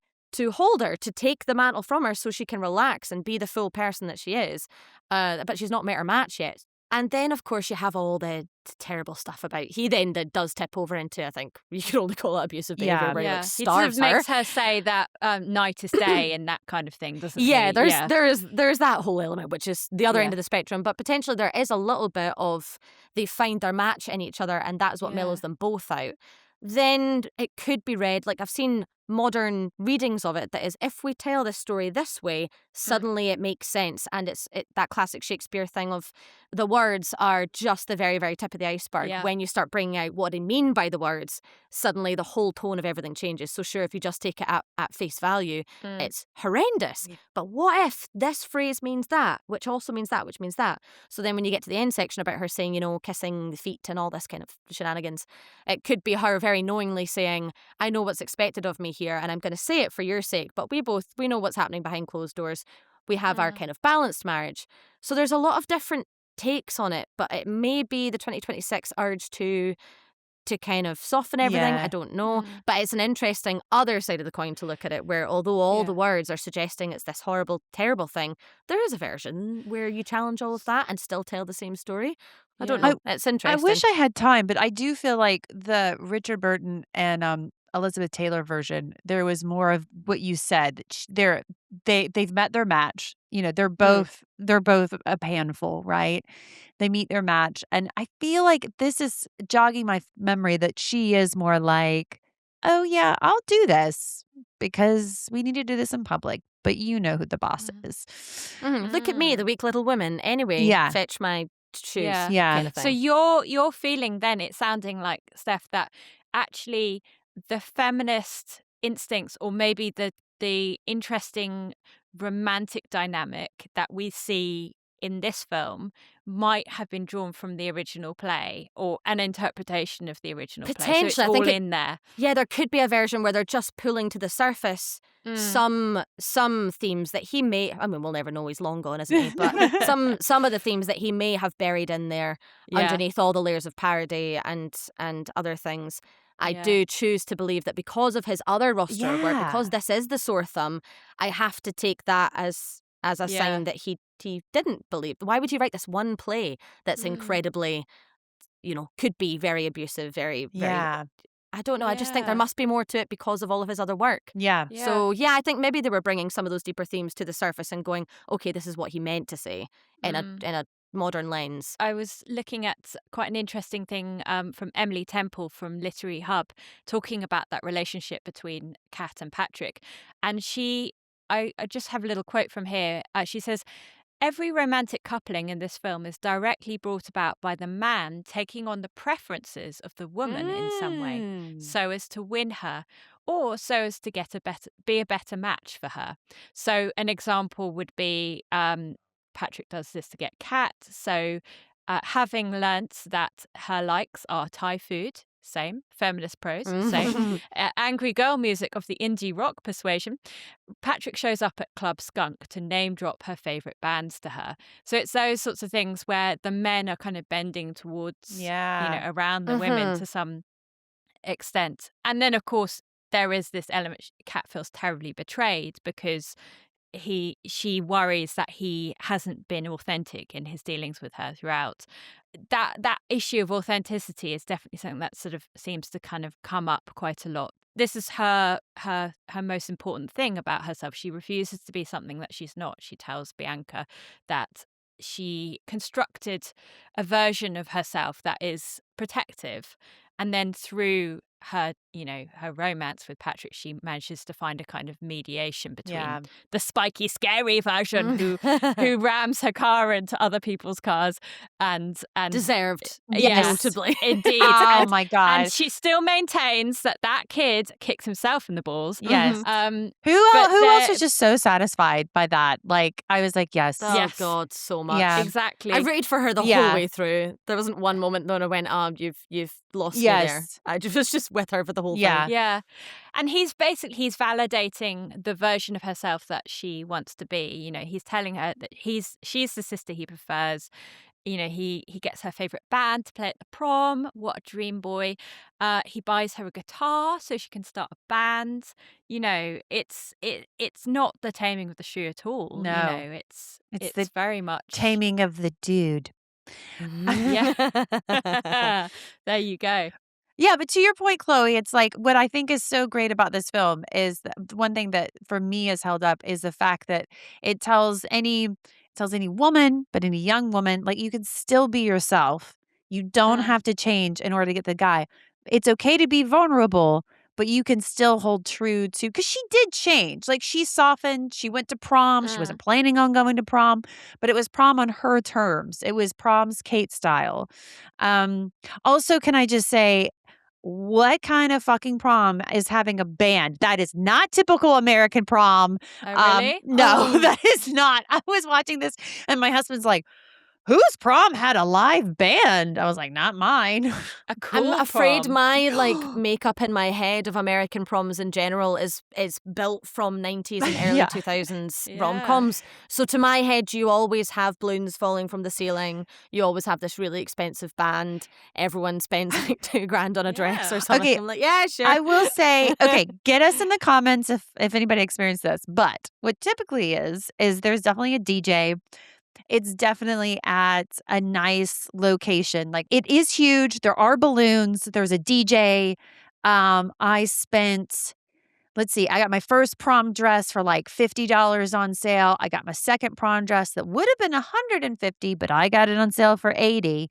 hold her, to take the mantle from her so she can relax and be the full person that she is. But she's not met her match yet. And then, of course, you have all the terrible stuff about he then does tip over into, I think you could only call it abusive behavior, where he like
He sort of
starves her.
makes her say that night is day and that kind of thing, doesn't he?
Yeah, there's that whole element, which is the other end of the spectrum. But potentially there is a little bit of they find their match in each other, and that's what mellows them both out. Then it could be read, like I've seen modern readings of it, that is, if we tell this story this way, suddenly it makes sense. And it's that classic Shakespeare thing of the words are just the very, very tip of the iceberg.
Yeah.
When you start bringing out what they mean by the words, suddenly the whole tone of everything changes. So sure, if you just take it at face value, it's horrendous.
Yeah.
But what if this phrase means that, which also means that, which means that? So then when you get to the end section about her saying, you know, kissing the feet and all this kind of shenanigans, it could be her very knowingly saying, I know what's expected of me here, and I'm going to say it for your sake, but we know what's happening behind closed doors. We have our kind of balanced marriage. So there's a lot of different takes on it, but it may be the 2026 urge to kind of soften everything. I don't know. But it's an interesting other side of the coin to look at it, where although all the words are suggesting it's this horrible, terrible thing, there is a version where you challenge all of that and still tell the same story. I don't know. It's interesting.
I wish I had time, but I do feel like the Richard Burton and Elizabeth Taylor version, there was more of what you said. They've met their match. You know, they're both a handful, right? They meet their match, and I feel like this is jogging my memory that she is more like, oh yeah, I'll do this because we need to do this in public. But you know who the boss is.
Look at me, the weak little woman. Anyway, fetch my shoes.
Yeah.
Kind of thing.
So you're feeling then, it's sounding like, Steph, that actually the feminist instincts, or maybe the interesting romantic dynamic that we see in this film, might have been drawn from the original play, or an interpretation of the original play. So it's all in there.
Yeah, there could be a version where they're just pulling to the surface some themes that he may, I mean, we'll never know, he's long gone, isn't he? But some of the themes that he may have buried in there underneath all the layers of parody and other things. I do choose to believe that because of his other roster work, because this is the sore thumb, I have to take that as a sign that he didn't believe. Why would you write this one play that's incredibly, you know, could be very abusive, very, very... I don't know. I just think there must be more to it because of all of his other work. So, I think maybe they were bringing some of those deeper themes to the surface and going, okay, this is what he meant to say in a modern lens.
I was looking at quite an interesting thing from Emily Temple from Literary Hub, talking about that relationship between Kat and Patrick. And I just have a little quote from here. She says, every romantic coupling in this film is directly brought about by the man taking on the preferences of the woman in some way, so as to win her, or so as to be a better match for her. So an example would be Patrick does this to get Kat. So having learnt that her likes are Thai food, same, feminist prose, same, angry girl music of the indie rock persuasion, Patrick shows up at Club Skunk to name drop her favourite bands to her. So it's those sorts of things where the men are kind of bending towards, around the women to some extent. And then, of course, there is this element, Kat feels terribly betrayed because she worries that he hasn't been authentic in his dealings with her throughout. That issue of authenticity is definitely something that sort of seems to kind of come up quite a lot. This is her most important thing about herself. She refuses to be something that she's not. She tells Bianca that she constructed a version of herself that is protective, and then through her romance with Patrick, she manages to find a kind of mediation between the spiky, scary version who rams her car into other people's cars and
deserved,
notably, indeed.
Oh my God!
And she still maintains that kid kicked himself in the balls.
Yes. Who else was just so satisfied by that? Like, I was like, yes.
Oh God, so much.
Yeah.
Exactly.
I rooted for her the whole way through. There wasn't one moment though I went, you've lost me there. I was just with her for the whole thing.
Yeah. And he's validating the version of herself that she wants to be. You know, he's telling her that she's the sister he prefers. You know, he gets her favourite band to play at the prom. What a dream boy. He buys her a guitar so she can start a band. You know, it's not the taming of the shrew at all.
No.
You know, it's
the
very much
taming of the dude.
Yeah. There you go.
Yeah, but to your point, Chloe, it's like what I think is so great about this film is the one thing that for me has held up is the fact that it tells any woman, but any young woman, like you can still be yourself. You don't have to change in order to get the guy. It's okay to be vulnerable, but you can still hold true to because she did change. Like she softened. She went to prom. She wasn't planning on going to prom, but it was prom on her terms. It was prom's Kate style. Also, can I just say, what kind of fucking prom is having a band? That is not typical American prom.
Oh, really?
No, that is not. I was watching this and my husband's like, whose prom had a live band? I was like, not mine.
A cool
I'm afraid
prom.
my makeup in my head of American proms in general is built from 90s and early 2000s rom-coms. So to my head, you always have balloons falling from the ceiling. You always have this really expensive band. Everyone spends like $2,000 on a dress or something.
Okay,
I'm like, yeah, sure.
I will say, okay, get us in the comments if anybody experienced this. But what typically is there's definitely a DJ. It's definitely at a nice location. Like it is huge. There are balloons. There's a DJ. I spent, let's see, I got my first prom dress for like $50 on sale. I got my second prom dress that would have been $150, but I got it on sale for $80.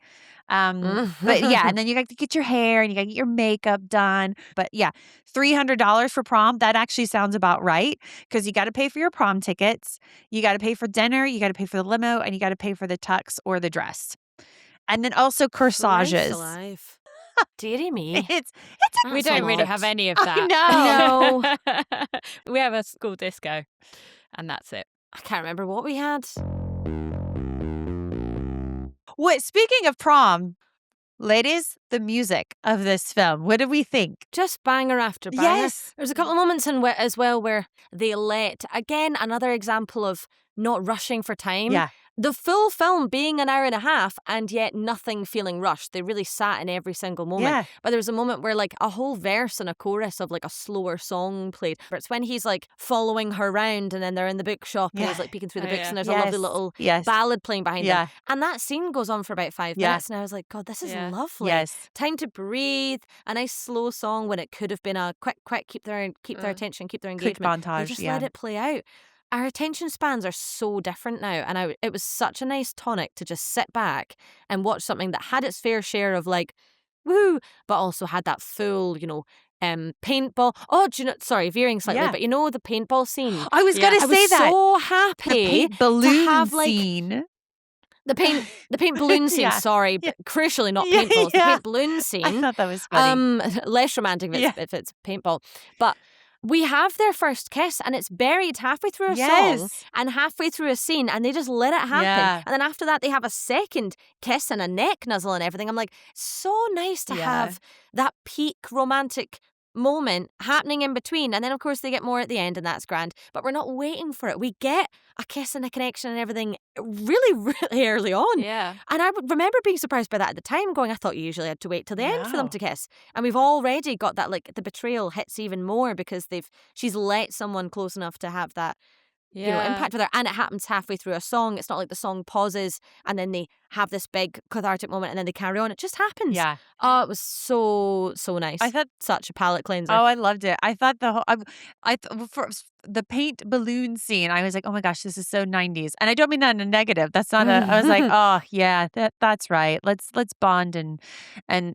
But yeah, and then you got to get your hair and you got to get your makeup done. But yeah, $300 for prom. That actually sounds about right because you got to pay for your prom tickets. You got to pay for dinner. You got to pay for the limo and you got to pay for the tux or the dress. And then also corsages.
Alive. Dearie me.
We don't really have any of that.
No.
We have a school disco and that's it.
I can't remember what we had.
What? Speaking of prom, ladies, the music of this film. What do we think?
Just banger after banger.
Yes.
There's a couple of moments as well where they again, another example of not rushing for time.
Yeah.
The full film being an hour and a half and yet nothing feeling rushed. They really sat in every single moment.
Yeah.
But there was a moment where like a whole verse and a chorus of like a slower song played. But it's when he's like following her around and then they're in the bookshop and he's like peeking through the books and there's a lovely little ballad playing behind them. And that scene goes on for about 5 minutes and I was like, God, this is lovely.
Yes.
Time to breathe. A nice slow song when it could have been a quick, keep their attention, keep their engagement.
Quick montage,
They just let it play out. Our attention spans are so different now. And it was such a nice tonic to just sit back and watch something that had its fair share of like, woo, but also had that full, paintball. Oh, do you know, sorry, veering slightly, but you know the paintball scene?
I was going to say that.
I was so happy
the paint balloon
to have like
scene.
the paint balloon scene. Sorry, but crucially not paintballs. The paint balloon scene.
I thought that was funny.
Less romantic if it's paintball, but we have their first kiss and it's buried halfway through a song and halfway through a scene and they just let it happen.
Yeah.
And then after that they have a second kiss and a neck nuzzle and everything. I'm like, so nice to have that peak romantic moment happening in between. And then of course they get more at the end and that's grand. But we're not waiting for it. We get a kiss and a connection and everything really, really early on.
Yeah.
And I remember being surprised by that at the time, going, I thought you usually had to wait till the end for them to kiss. And we've already got that, like the betrayal hits even more because she's let someone close enough to have that impact with her. And it happens halfway through a song. It's not like the song pauses and then they have this big cathartic moment and then they carry on. It just happens.
Yeah.
Oh, it was so nice.
I thought
such a palate cleanser.
Oh, I loved it. I thought for the paint balloon scene, I was like, oh my gosh, this is so 90s. And I don't mean that in a negative. That's not I was like, oh yeah, that's right. Let's bond and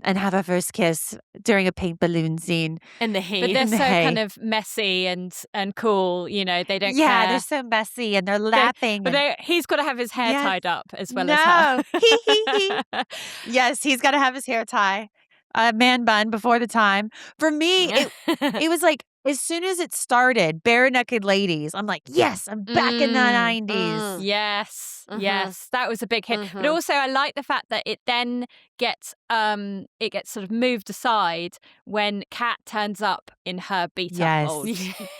have our first kiss during a paint balloon scene.
In the hay.
But they're so kind of messy and cool, they don't care.
Yeah, they're so messy and they're laughing.
But he's got to have his hair tied up as well as her.
Yes, he's got to have his hair tie. Man bun before the time. For me, it was like, as soon as it started, bare naked ladies, I'm like, yes, I'm back in the 90s.
Yes, yes, that was a big hit. But also, I like the fact that it then gets sort of moved aside when Kat turns up in her beat up old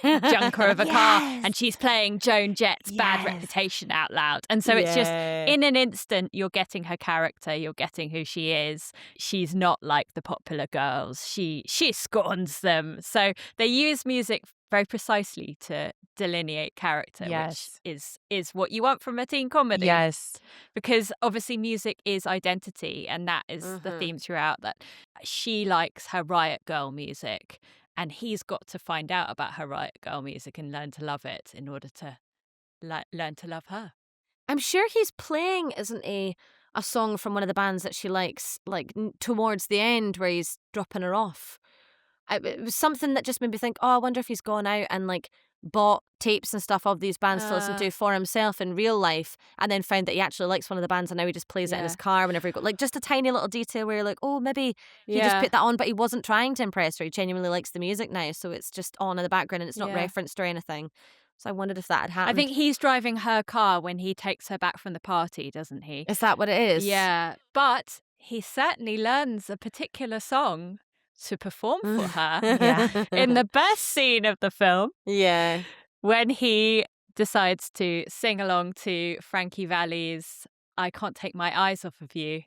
junker of a car, and she's playing Joan Jett's Bad Reputation out loud. And so it's just in an instant, you're getting her character, you're getting who she is. She's not like the popular girls. She scorns them. So they use music very precisely to delineate character,
Yes.
which is what you want from a teen comedy.
Yes.
Because obviously music is identity, and that is the theme throughout, that she likes her Riot Girl music, and he's got to find out about her Riot Girl music and learn to love it in order to learn to love her.
I'm sure he's playing, isn't he, a song from one of the bands that she likes, like towards the end where he's dropping her off. It was something that just made me think, oh, I wonder if he's gone out and like bought tapes and stuff of these bands to listen to for himself in real life, and then found that he actually likes one of the bands, and now he just plays it in his car whenever he goes. Like, just a tiny little detail where you're like, oh, maybe he just put that on, but he wasn't trying to impress her. He genuinely likes the music now, so it's just on in the background and it's not referenced or anything. So I wondered if that had happened.
I think he's driving her car when he takes her back from the party, doesn't he?
Is that what it is?
Yeah, but he certainly learns a particular song to perform for her in the best scene of the film.
Yeah.
When he decides to sing along to Frankie Valli's I Can't Take My Eyes Off of You.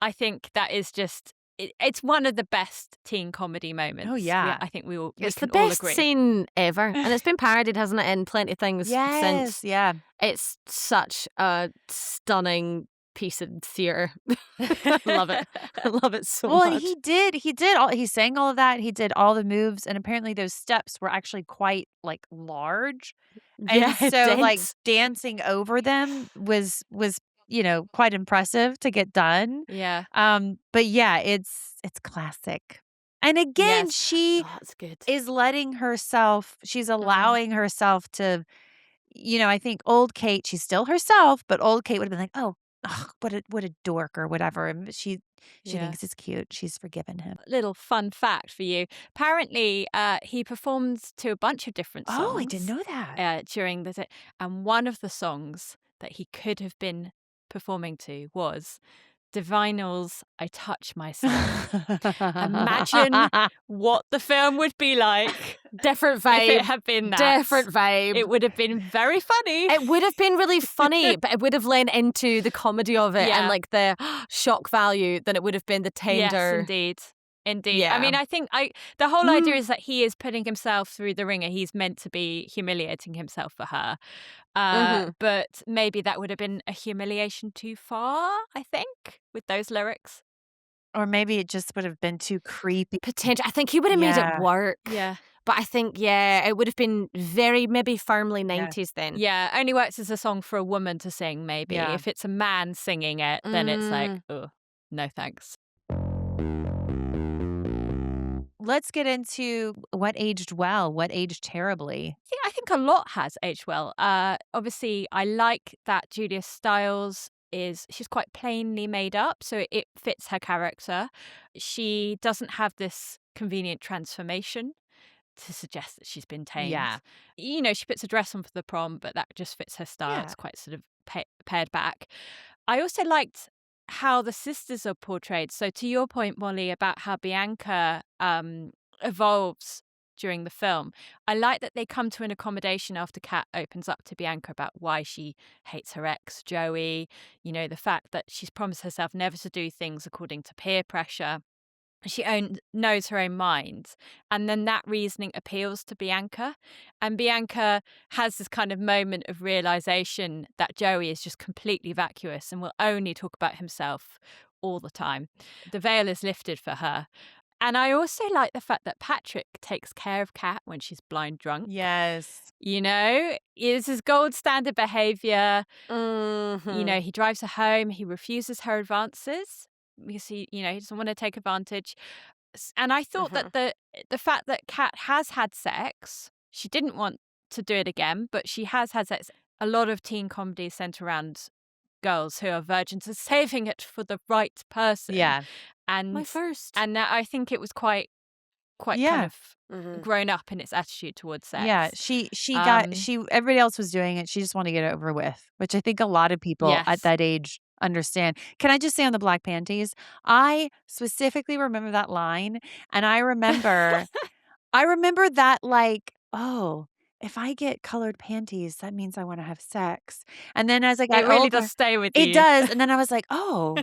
I think that is just, it's one of the best teen comedy moments.
Oh, yeah.
I think
It's
can
the
all
best
agree.
scene ever. And it's been parodied, hasn't it, in plenty of things since.
Yeah.
It's such a stunning piece of theatre. I love it. I love it so much.
Well, he sang all of that. He did all the moves, and apparently those steps were actually quite like large. And so like dancing over them was quite impressive to get done.
Yeah.
But yeah, it's classic. And again, she
that's good.
is letting herself, she's allowing herself to, I think old Kate, she's still herself, but old Kate would have been like, oh, what a dork or whatever. And she thinks it's cute. She's forgiven him.
Little fun fact for you. Apparently, he performed to a bunch of different songs.
Oh, I didn't know that.
During the and one of the songs that he could have been performing to was Divinal's I Touch Myself. Imagine what the film would be like.
Different vibe.
If it had been that.
Different vibe.
It would have been very funny.
It would have been really funny, but it would have lent into the comedy of it and like the shock value than it would have been the tender.
Yes, indeed. Indeed.
Yeah.
I mean, I think the whole idea is that he is putting himself through the ringer. He's meant to be humiliating himself for her. But maybe that would have been a humiliation too far, I think, with those lyrics.
Or maybe it just would have been too creepy.
Potential. I think he would have made it work.
Yeah.
But I think, it would have been very, maybe firmly 90s then.
Yeah, only works as a song for a woman to sing, maybe.
Yeah.
If it's a man singing it, then it's like, oh, no thanks.
Let's get into what aged well, what aged terribly.
I think a lot has aged well. Obviously, I like that Julia Stiles she's quite plainly made up, so it fits her character. She doesn't have this convenient transformation to suggest that she's been tamed.
Yeah.
She puts a dress on for the prom, but that just fits her style.
Yeah.
It's quite sort of pared back. I also liked how the sisters are portrayed. So to your point, Molly, about how Bianca evolves during the film, I like that they come to an accommodation after Kat opens up to Bianca about why she hates her ex, Joey, the fact that she's promised herself never to do things according to peer pressure. She knows her own mind. And then that reasoning appeals to Bianca. And Bianca has this kind of moment of realization that Joey is just completely vacuous and will only talk about himself all the time. The veil is lifted for her. And I also like the fact that Patrick takes care of Kat when she's blind drunk.
Yes.
It's his gold standard behavior.
Mm-hmm.
He drives her home. He refuses her advances because he doesn't want to take advantage. And I thought that the fact that Kat has had sex, she didn't want to do it again, but she has had sex. A lot of teen comedies centre around girls who are virgins and saving it for the right person.
Yeah.
And my first.
And I think it was quite kind of grown up in its attitude towards sex.
Yeah, everybody else was doing it. She just wanted to get it over with, which I think a lot of people at that age understand. Can I just say on the black panties, I specifically remember that line, and I remember that like, oh, if I get colored panties, that means I want to have sex. And then as I got
it really
older,
does stay with you.
it does. And then I was like, oh,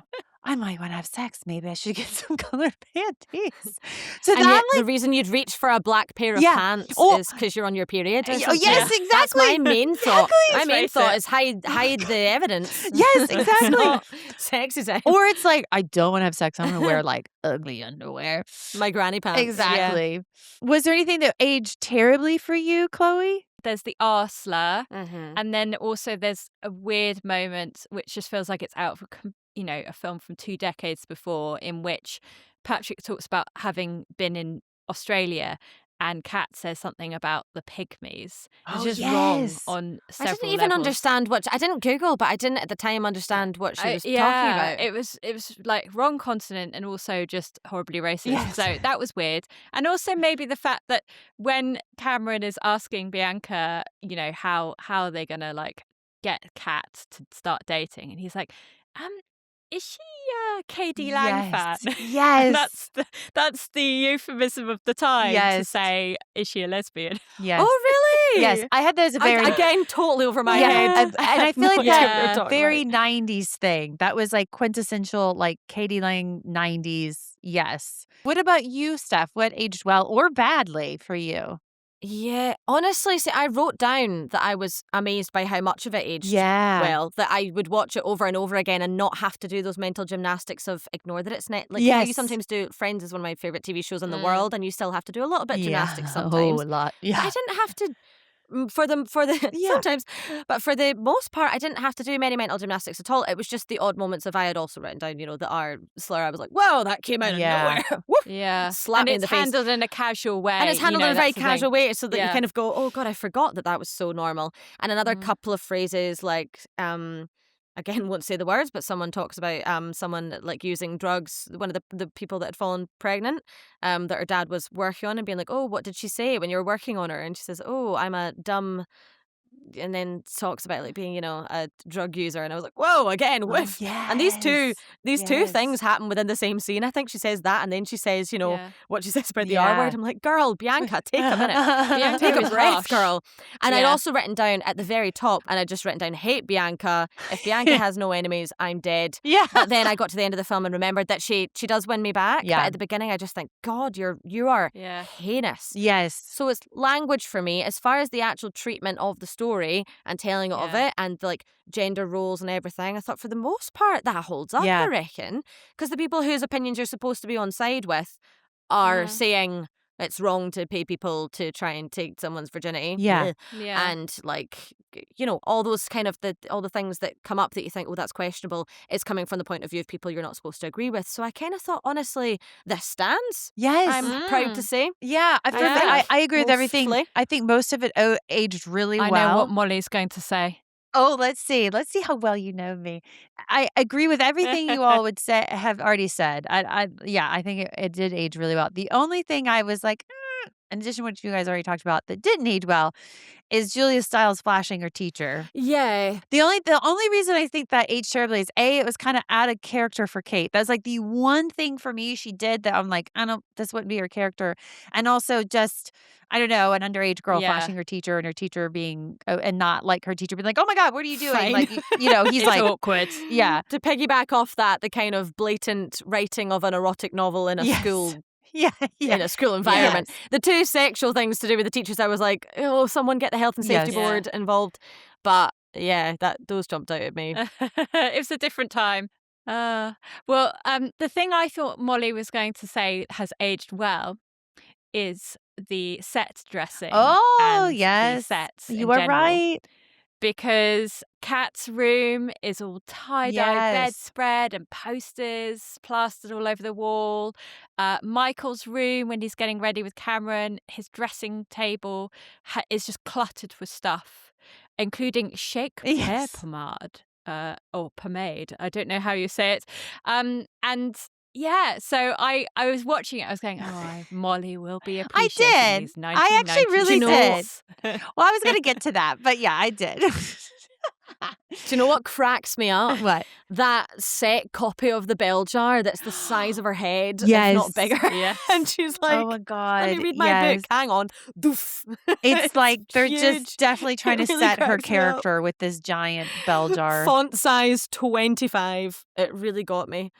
I might want to have sex. Maybe I should get some colored panties. So
And
that
yet the reason you'd reach for a black pair of pants is because you're on your period or something.
yes, exactly.
That's my main thought. My main
Face
thought
it.
is hide the evidence.
Yes, exactly.
Not sexism.
Or it's like, I don't want to have sex. I'm going to wear like ugly underwear.
My granny pants.
Exactly. Was there anything that aged terribly for you, Chloe?
There's the R slur,
Mm-hmm.
and then also there's a weird moment which just feels like it's out of a film from 2 decades before, in which Patrick talks about having been in Australia, and Kat says something about the pygmies. It's just wrong on several
I didn't even
levels.
understand I didn't Google, but I didn't at the time understand what she was talking about.
It was like wrong continent and also just horribly racist.
Yes.
So that was weird. And also maybe the fact that when Cameron is asking Bianca, how they're gonna like get Kat to start dating, and he's like, is she KD Lang fan?
Yes.
And that's the euphemism of the time to
Yes.
say, is she a lesbian?
Yes.
Oh, really?
Yes. I had those very...
Again, totally over my head.
And I feel like
No idea what you're
that
talking
very
about.
90s thing. That was like quintessential, like Katie Lang 90s. Yes. What about you, Steph? What aged well or badly for you?
Yeah, honestly, see, I wrote down that I was amazed by how much of it aged well, that I would watch it over and over again and not have to do those mental gymnastics of ignore that it's net. Like how you
Yes.
sometimes do. Friends is one of my favourite TV shows in the world, and you still have to do a little bit of gymnastics
Oh,
sometimes.
a lot.
But
Yeah.
I didn't have to for the
Yeah.
sometimes, but for the most part, I didn't have to do many mental gymnastics at all. It was just the odd moments of I had also written down, the R slur. I was like, whoa, that came out of nowhere. Woof.
Yeah.
Slap
and
me
it's
in the face.
handled in a casual way.
And it's handled in a very casual way so that you
Yeah.
kind of go, oh, God, I forgot that was so normal. And another couple of phrases like, again, won't say the words, but someone talks about someone like using drugs, one of the people that had fallen pregnant that her dad was working on, and being like, oh, what did she say when you were working on her? And she says, oh, I'm a dumb... And then talks about like being, a drug user, and I was like, "Whoa!" Again, whiff. And these two things happen within the same scene. I think she says that, and then she says, what she says about the R word. I'm like, "Girl, Bianca, take a minute,
Bianca
take a
was
breath,
harsh.
girl." And I'd
Yeah.
also written down at the very top, and I'd just written down, "Hate Bianca. If Bianca has no enemies, I'm dead."
Yeah.
But then I got to the end of the film and remembered that she does win me back.
Yeah.
But at the beginning, I just think, God, you are
Yeah.
heinous.
Yes.
So it's language for me as far as the actual treatment of the story and telling of
Yeah.
it and like gender roles and everything. I thought for the most part that holds up,
Yeah.
I reckon. Because the people whose opinions you're supposed to be on side with are
Yeah.
saying it's wrong to pay people to try and take someone's virginity.
Yeah.
Ugh.
Yeah.
And like, all those kind of all the things that come up that you think, oh, that's questionable, is coming from the point of view of people you're not supposed to agree with. So I kind of thought, honestly, this stands.
Yes.
I'm proud to say.
Yeah. I agree with everything.
Mostly.
I think most of it aged really
I
well.
know what Molly's going to say.
Oh, let's see. Let's see how well you know me. I agree with everything you all would have already said. I think it did age really well. The only thing I was like, in addition to what you guys already talked about, that didn't age well, is Julia Stiles flashing her teacher.
Yeah.
The only reason I think that aged terribly is it was kind of out of character for Kate. That's like the one thing for me she did that I'm like, this wouldn't be her character. And also just, I don't know, an underage girl
Yeah.
flashing her teacher and her teacher being, and not like her teacher being like, oh my God, what are you doing?
Fine.
Like, he's
It's
like,
awkward.
yeah.
To piggyback off that, the kind of blatant writing of an erotic novel in a
Yes.
school
Yeah.
in a school environment. The two sexual things to do with the teachers, I was like, oh, someone get the health and safety
Yes.
board involved. But yeah, those jumped out at me.
It was a different time. The thing I thought Molly was going to say has aged well is the set dressing.
Oh,
and
yes.
the sets.
You
in
are
general.
right.
Because Kat's room is all tie-dye
Yes.
bedspread and posters plastered all over the wall. Michael's room, when he's getting ready with Cameron, his dressing table is just cluttered with stuff, including Shakespeare
Yes.
pomade. Or pomade. I don't know how you say it. And yeah, so I was watching it. I was going, Molly will be appreciating
did.
these
I actually really
1990s
did. Well, I was going to get to that, but yeah, I did.
Do you know what cracks me up?
What?
That set copy of the bell jar that's the size of her head,
Yes.
if not bigger.
Yes.
And she's like,
oh my God.
let me read my book. Hang on. Doof.
It's like they're
huge.
just definitely trying
It
to
really
set her
cracks me up.
character with this giant bell jar.
Font size 25. It really got me.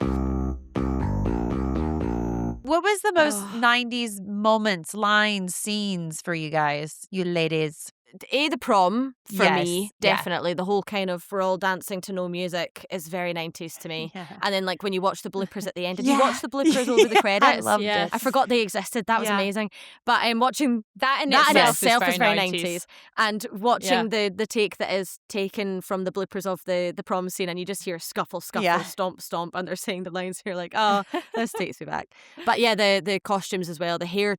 What was the most 90s moments, lines, scenes for you guys, you ladies?
The prom for me,
Yes, yeah.
definitely. The whole kind of we're all dancing to no music is very 90s to me.
Yeah.
And then like when you watch the bloopers at the end. Did you
Yeah.
watch the bloopers over the
I
credits?
loved
Yes.
it.
I forgot they existed. That was
Yeah.
amazing. But I'm watching
That in
that in
itself,
itself is very 90s. And watching the take that is taken from the bloopers of the prom scene, and you just hear scuffle,
Yeah.
stomp, stomp, and they're saying the lines here like, oh, this takes me back. But yeah, the costumes as well, the hair.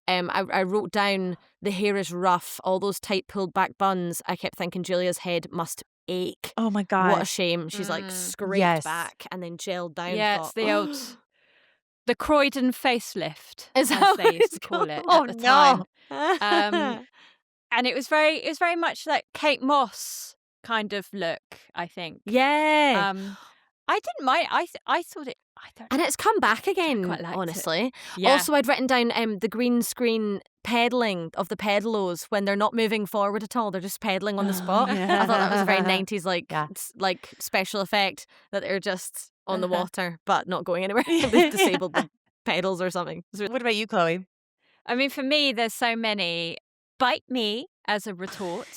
I wrote down the hair is rough, all those tight pulled back buns. I kept thinking Julia's head must ache.
Oh my God.
What a shame. She's like scraped
Yes.
back and then gelled down.
Yeah, it's the old the Croydon facelift,
Is
as
that
they
what
used
it's
to call it
called?
at the
Oh,
time. And it was very much like Kate Moss kind of look, I think.
yeah.
I didn't mind. I thought it. I don't.
And it's come back again,
quite liked it.
honestly.
Yeah.
Also, I'd written down the green screen pedaling of the pedalos when they're not moving forward at all. They're just pedaling on the spot. I thought that was a very 90s like special effect that they're just on the water but not going anywhere. They've disabled the pedals or something.
What about you, Chloe?
I mean, for me, there's so many. Bite Me as a retort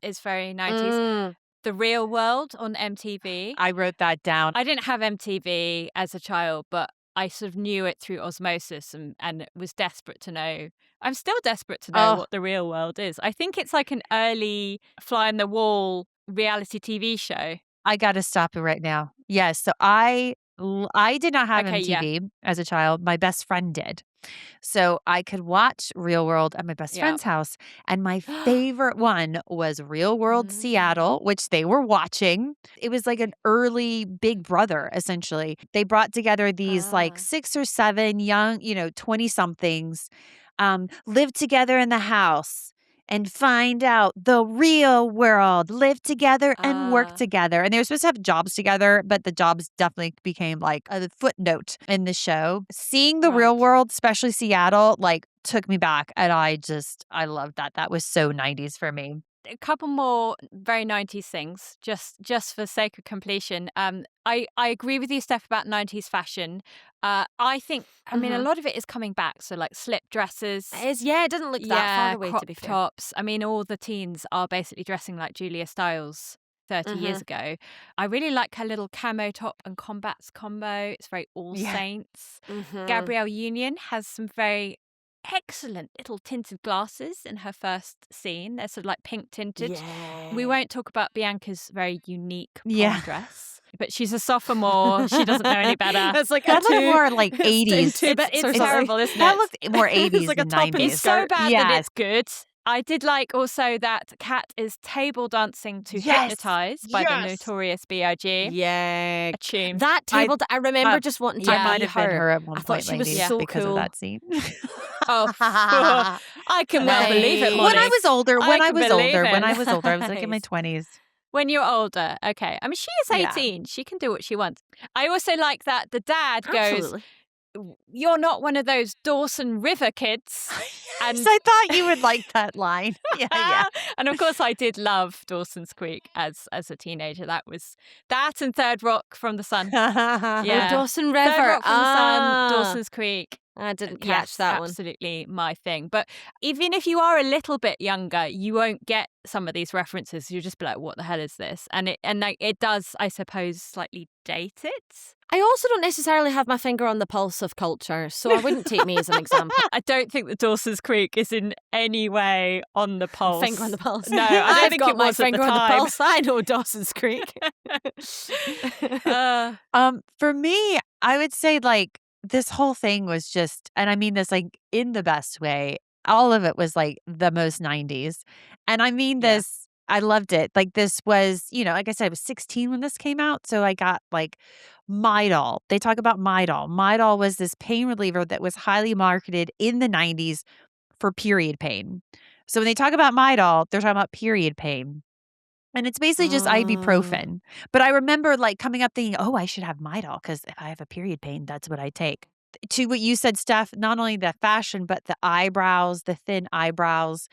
is very 90s. The Real World on MTV.
I wrote that down.
I didn't have MTV as a child, but I sort of knew it through osmosis and was desperate to know. I'm still desperate to know what The Real World is. I think it's like an early fly on the wall reality TV show.
I got to stop it right now. Yes. So I did not have MTV as a child. My best friend did. So I could watch Real World at my best friend's house. And my favorite one was Real World Seattle, which they were watching. It was like an early Big Brother, essentially. They brought together these like 6 or 7 young, 20-somethings, live together in the house and find out the real world, live together and work together. And they were supposed to have jobs together, but the jobs definitely became like a footnote in the show. Seeing the real world, especially Seattle, like took me back. And I loved that. That was so 90s for me.
A couple more very 90s things, just for sake of completion. I agree with you, Steph, about 90s fashion. I think, I mean, a lot of it is coming back. So like slip dresses.
It doesn't look that far away,
crop
to be fair.
tops. I mean, all the teens are basically dressing like Julia Stiles 30 years ago. I really like her little camo top and combats combo. It's very All Saints. Gabrielle Union has some very excellent little tinted glasses in her first scene. They're sort of like pink tinted. We won't talk about Bianca's very unique prom dress, but she's a sophomore. She doesn't know any better.
It's like
that looked more like 80s.
It's terrible, isn't it?
That looked more 80s
like
than
a top and
90s.
It's so bad that it's good. I did like also that Kat is table dancing to Hypnotize by the Notorious B.I.G.
Yeah.
A tune.
That table, I remember just wanting to
I might
be
have been her at one
I thought
point,
she was
ladies,
so
because
cool.
of that scene.
I can well believe it,
When
Molly.
I was older,
I
when I
can
was
believe
older,
it.
when I was older, I was like in my 20s.
When you're older, okay. I mean, she is 18. She can do what she wants. I also like that the dad goes, "You're not one of those Dawson River kids."
And I thought you would like that line. Yeah.
And of course, I did love Dawson's Creek as a teenager. That was that and Third Rock from the Sun.
Yeah. Dawson River.
Third Rock from the Sun, Dawson's Creek.
I didn't catch that one.
Absolutely my thing. But even if you are a little bit younger, you won't get some of these references. You'll just be like, "What the hell is this?" And it does, I suppose, slightly date it.
I also don't necessarily have my finger on the pulse of culture, so I wouldn't take me as an example.
I don't think that Dawson's Creek is in any way on the pulse.
Finger on the pulse.
No, I don't
I've
think
got
it
my
was at
finger
the
on
time.
the pulse. I know Dawson's Creek.
For me, I would say like this whole thing was just, and I mean this like in the best way, all of it was like the most 90s. And I mean this, I loved it. Like this was, like I said, I was 16 when this came out. So I got like Midol. They talk about Midol. Midol was this pain reliever that was highly marketed in the 90s for period pain. So when they talk about Midol, they're talking about period pain. And it's basically just ibuprofen. But I remember like coming up thinking, oh, I should have Midol because if I have a period pain, that's what I take. To what you said, Steph, not only the fashion, but the eyebrows, the thin eyebrows.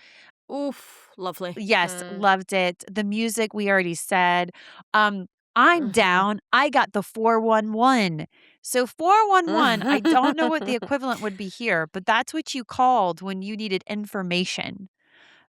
Oof, lovely.
Yes, loved it. The music, we already said. I'm down. I got the 411. So 411, I don't know what the equivalent would be here, but that's what you called when you needed information.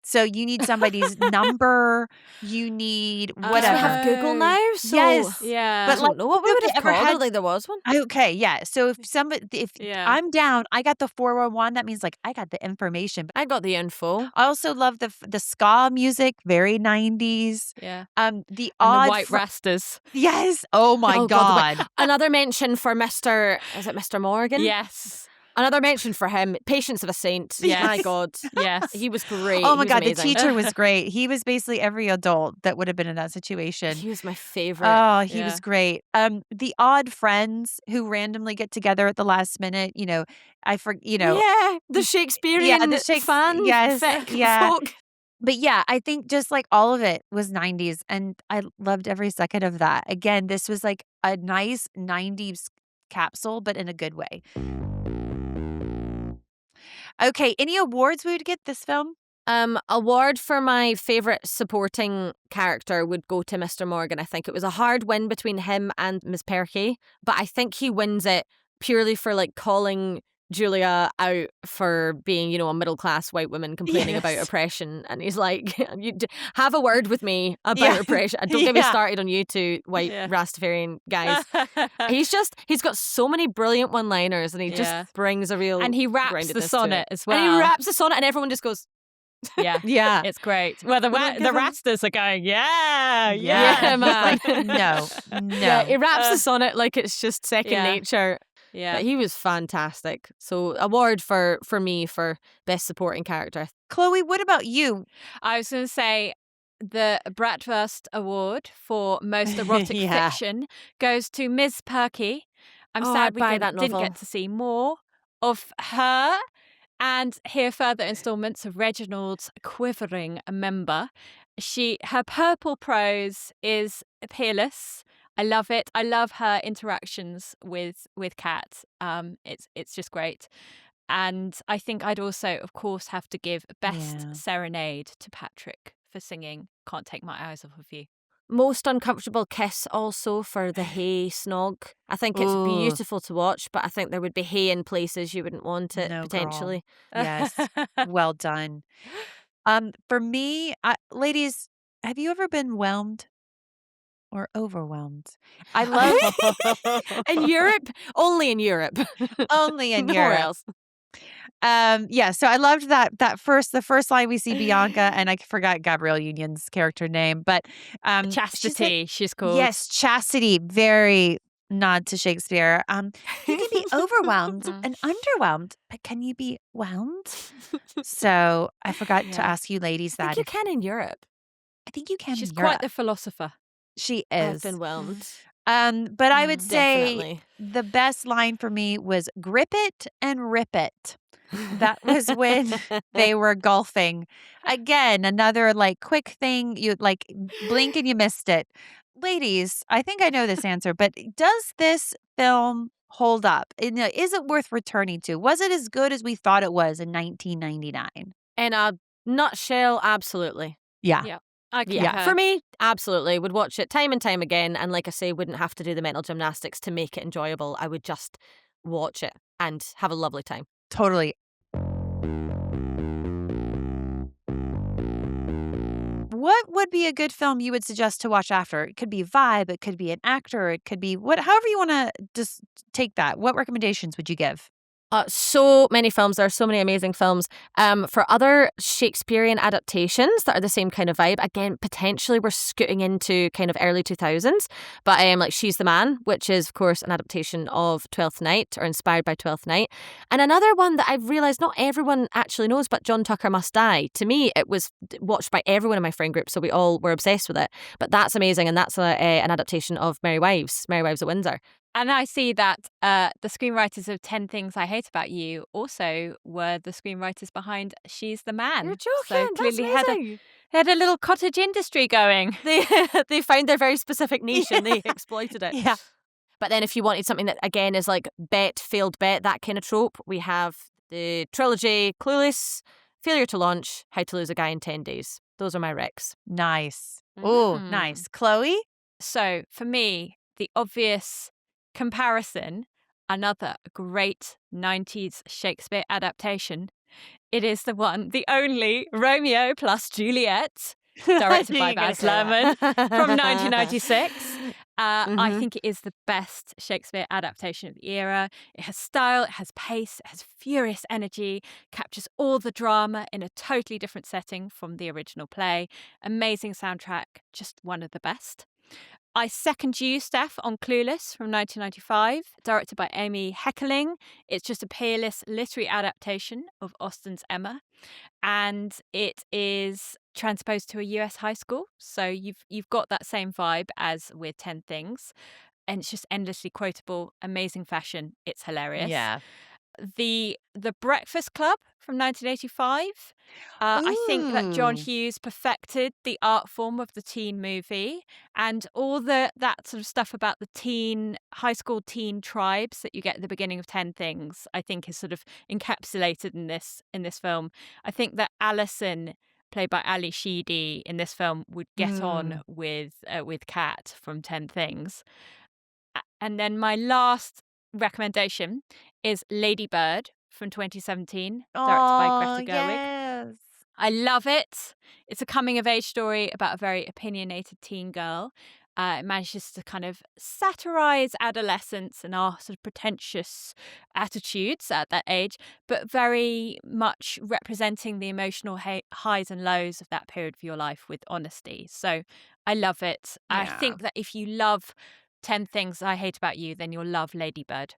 So you need somebody's number, you need whatever.
We have Google now, so
Yes.
Yeah.
I don't know what we would have called. I don't think there was one.
Okay, yeah. So if I'm down, I got the 411. That means like I got the information.
I got the info.
I also love the ska music, very 90s.
Yeah.
The
odd white rastas.
Yes. Oh my God.
Another mention for Mr. Is it Mr. Morgan?
Yes.
Another mention for him, Patience of a Saint.
Yes.
My God.
Yes.
He was great.
Oh my God, the
amazing.
teacher was great. He was basically every adult that would have been in that situation.
He was my favorite.
Oh, he was great. The odd friends who randomly get together at the last minute, Yeah,
the Shakespearean fan.
Yes,
folk.
But yeah, I think just like all of it was 90s and I loved every second of that. Again, this was like a nice 90s capsule, but in a good way. Okay, any awards we would get this film?
Award for my favorite supporting character would go to Mr. Morgan. I think it was a hard win between him and Miss Perky, but I think he wins it purely for like calling Julia out for being, a middle-class white woman complaining about oppression. And he's like, have a word with me about oppression. Don't get me started on you two white Rastafarian guys. He's got so many brilliant one-liners and he just brings a real
And he raps the sonnet as well.
And he raps the sonnet and everyone just goes,
yeah.
Yeah.
It's great. Well, the Rastas are going, man.
Like, no.
Yeah, he raps the sonnet like it's just second nature.
Yeah.
But he was fantastic. So award for me for best supporting character.
Chloe, what about you?
I was going to say the Bratwurst Award for most erotic fiction goes to Ms. Perky. I'm sad we didn't get to see more of her and hear further installments of Reginald's quivering member. Her purple prose is peerless. I love it. I love her interactions with Kat. It's just great. And I think I'd also, of course, have to give best serenade to Patrick for singing Can't Take My Eyes Off of You.
Most uncomfortable kiss also for the hay snog. I think it's beautiful to watch, but I think there would be hay in places you wouldn't want it, potentially.
Girl. Yes. Well done. For me, ladies, have you ever been whelmed? Or overwhelmed? I love
in Europe, only in Europe,
only in
nowhere
Europe.
else.
So I loved the first line we see Bianca, and I forgot Gabrielle Union's character name, but
Chastity, she's called.
Yes, Chastity, very nod to Shakespeare. You can be overwhelmed and underwhelmed, but can you be whelmed? So I forgot to ask you ladies that.
I think you can in Europe.
I think you can.
She's
in
quite
Europe.
the philosopher.
She is.
I've been whelmed.
But I would say
Definitely.
the best line for me was grip it and rip it. That was when they were golfing. Again, another like quick thing. You like blink and you missed it. Ladies, I think I know this answer, but does this film hold up? Is it worth returning to? Was it as good as we thought it was in 1999?
In a nutshell, absolutely.
Yeah.
For me, absolutely. Would watch it time and time again. And like I say, wouldn't have to do the mental gymnastics to make it enjoyable. I would just watch it and have a lovely time.
Totally. What would be a good film you would suggest to watch after? It could be vibe, it could be an actor, it could be however you want to just take that. What recommendations would you give?
So many films. There are so many amazing films. For other Shakespearean adaptations that are the same kind of vibe, again, potentially we're scooting into kind of early 2000s. But like She's the Man, which is, of course, an adaptation of Twelfth Night or inspired by Twelfth Night. And another one that I've realised not everyone actually knows, but John Tucker Must Die. To me, it was watched by everyone in my friend group, so we all were obsessed with it. But that's amazing, and that's an adaptation of Merry Wives at Windsor.
And I see that the screenwriters of 10 Things I Hate About You also were the screenwriters behind She's the Man.
You're joking.
So
That's
clearly
amazing.
had a little cottage industry going.
They found their very specific niche and they exploited it.
Yeah.
But then if you wanted something that, again, is like failed bet, that kind of trope, we have the trilogy Clueless, Failure to Launch, How to Lose a Guy in 10 Days. Those are my recs.
Nice. Oh, nice. Chloe?
So for me, the obvious comparison, another great 90s Shakespeare adaptation. It is the only Romeo plus Juliet, directed by Baz Luhrmann from 1996. I think it is the best Shakespeare adaptation of the era. It has style, it has pace, it has furious energy, captures all the drama in a totally different setting from the original play. Amazing soundtrack, just one of the best. I second you, Steph, on Clueless from 1995, directed by Amy Heckerling. It's just a peerless literary adaptation of Austen's Emma, and it is transposed to a US high school. So you've got that same vibe as with 10 Things, and it's just endlessly quotable, amazing fashion. It's hilarious.
Yeah.
The Breakfast Club from 1985. I think that John Hughes perfected the art form of the teen movie, and all that sort of stuff about the high school teen tribes that you get at the beginning of 10 Things, I think is sort of encapsulated in this film. I think that Alison, played by Ali Sheedy in this film, would get on with Kat from 10 Things. And then my last recommendation is Lady Bird from 2017, directed by Greta Gerwig.
Yes.
I love it. It's a coming-of-age story about a very opinionated teen girl. It manages to kind of satirize adolescence and our sort of pretentious attitudes at that age, but very much representing the emotional highs and lows of that period of your life with honesty. So I love it.
Yeah.
I think that if you love 10 Things I Hate About You, then you'll love Lady Bird.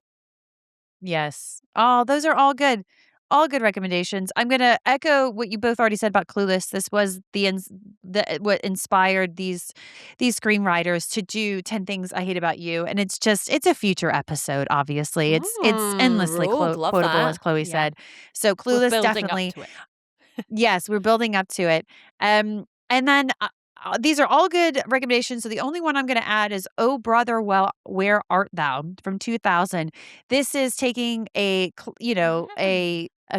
Yes. Oh, those are all good. All good recommendations. I'm going to echo what you both already said about Clueless. This was what inspired these screenwriters to do 10 Things I Hate About You, and it's a future episode. Obviously, it's endlessly quotable, as Chloe said. So Clueless definitely.
Up to it.
Yes, we're building up to it. And then these are all good recommendations. So the only one I'm going to add is "Oh Brother, Where Art Thou" from 2000. This is taking a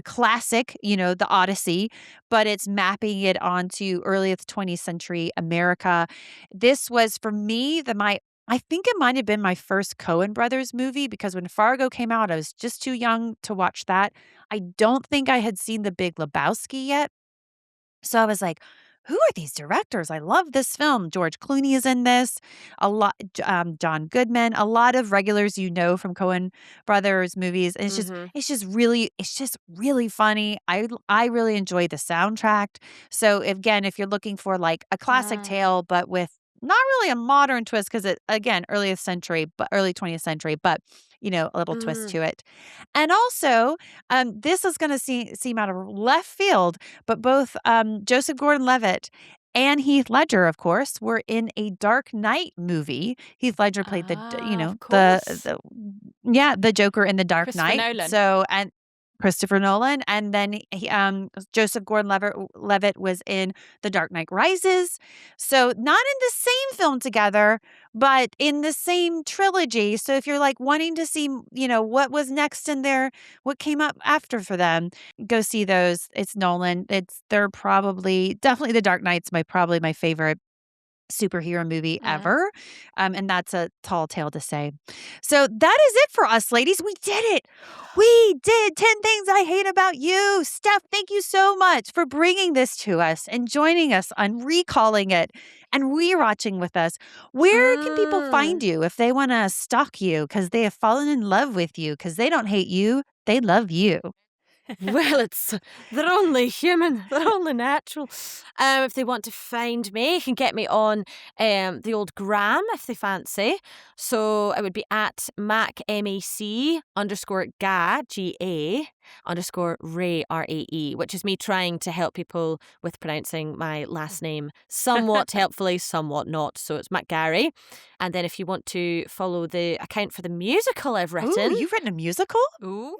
classic, the Odyssey, but it's mapping it onto earliest 20th century America. This was, for me, I think it might have been my first Coen Brothers movie, because when Fargo came out, I was just too young to watch that. I don't think I had seen The Big Lebowski yet. So I was like, who are these directors? I love this film. George Clooney is in this. A lot, John Goodman, a lot of regulars from Coen Brothers movies. And it's just really funny. I really enjoy the soundtrack. So again, if you're looking for like a classic tale, but with not really a modern twist, because it, again, early 20th century, but a little twist to it. And also, this is going to seem out of left field, but both Joseph Gordon-Levitt and Heath Ledger, of course, were in a Dark Knight movie. Heath Ledger played the Joker in the Dark Knight.
Nolan.
So, and Christopher Nolan, and then Joseph Gordon-Levitt was in The Dark Knight Rises. So not in the same film together, but in the same trilogy. So if you're like wanting to see, what was next in there, what came up after for them, go see those. It's Nolan. They're definitely The Dark Knight's probably my favorite superhero movie ever. And that's a tall tale to say. So that is it for us, ladies. We did it. We did 10 Things I Hate About You. Steph, thank you so much for bringing this to us and joining us on recalling it and rewatching with us. Where can people find you if they want to stalk you because they have fallen in love with you, because they don't hate you, they love you?
Well, they're only human, they're only natural. If they want to find me, you can get me on the old gram if they fancy. So it would be at MacMAC _ga, G-A, _Ray, R-A-E, which is me trying to help people with pronouncing my last name somewhat helpfully, somewhat not. So it's MacGarry. And then if you want to follow the account for the musical I've written.
Ooh, you've written a musical?
Ooh.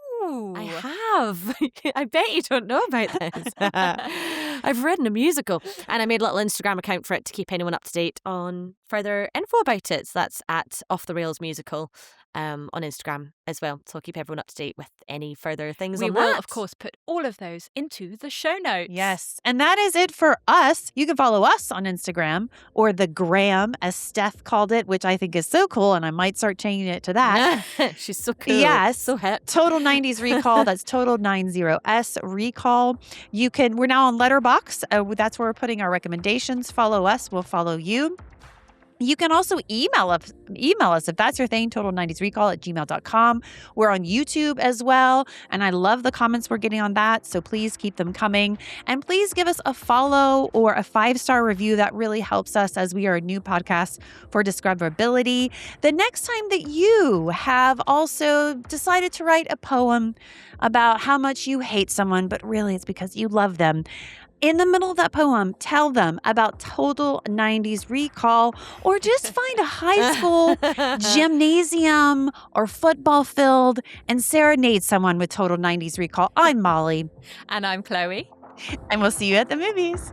I have. I bet you don't know about this. I've written a musical and I made a little Instagram account for it to keep anyone up to date on further info about it. So that's at Off the Rails Musical on Instagram as well. So I'll keep everyone up to date with any further things
We
on
will,
that.
of course, put all of those into the show notes.
Yes. And that is it for us. You can follow us on Instagram, or the gram, as Steph called it, which I think is so cool. And I might start changing it to that.
She's so cool.
Yes.
So hip.
Total 90s Recall. That's Total 90S Recall. We're now on Letterboxd. That's where we're putting our recommendations. Follow us. We'll follow you. You can also email us if that's your thing, total90srecall@gmail.com. We're on YouTube as well, and I love the comments we're getting on that, so please keep them coming. And please give us a follow or a 5-star review. That really helps us, as we are a new podcast for discoverability. The next time that you have also decided to write a poem about how much you hate someone, but really it's because you love them, in the middle of that poem, tell them about Total 90s Recall, or just find a high school gymnasium or football field and serenade someone with Total 90s Recall. I'm Molly.
And I'm Chloe.
And we'll see you at the movies.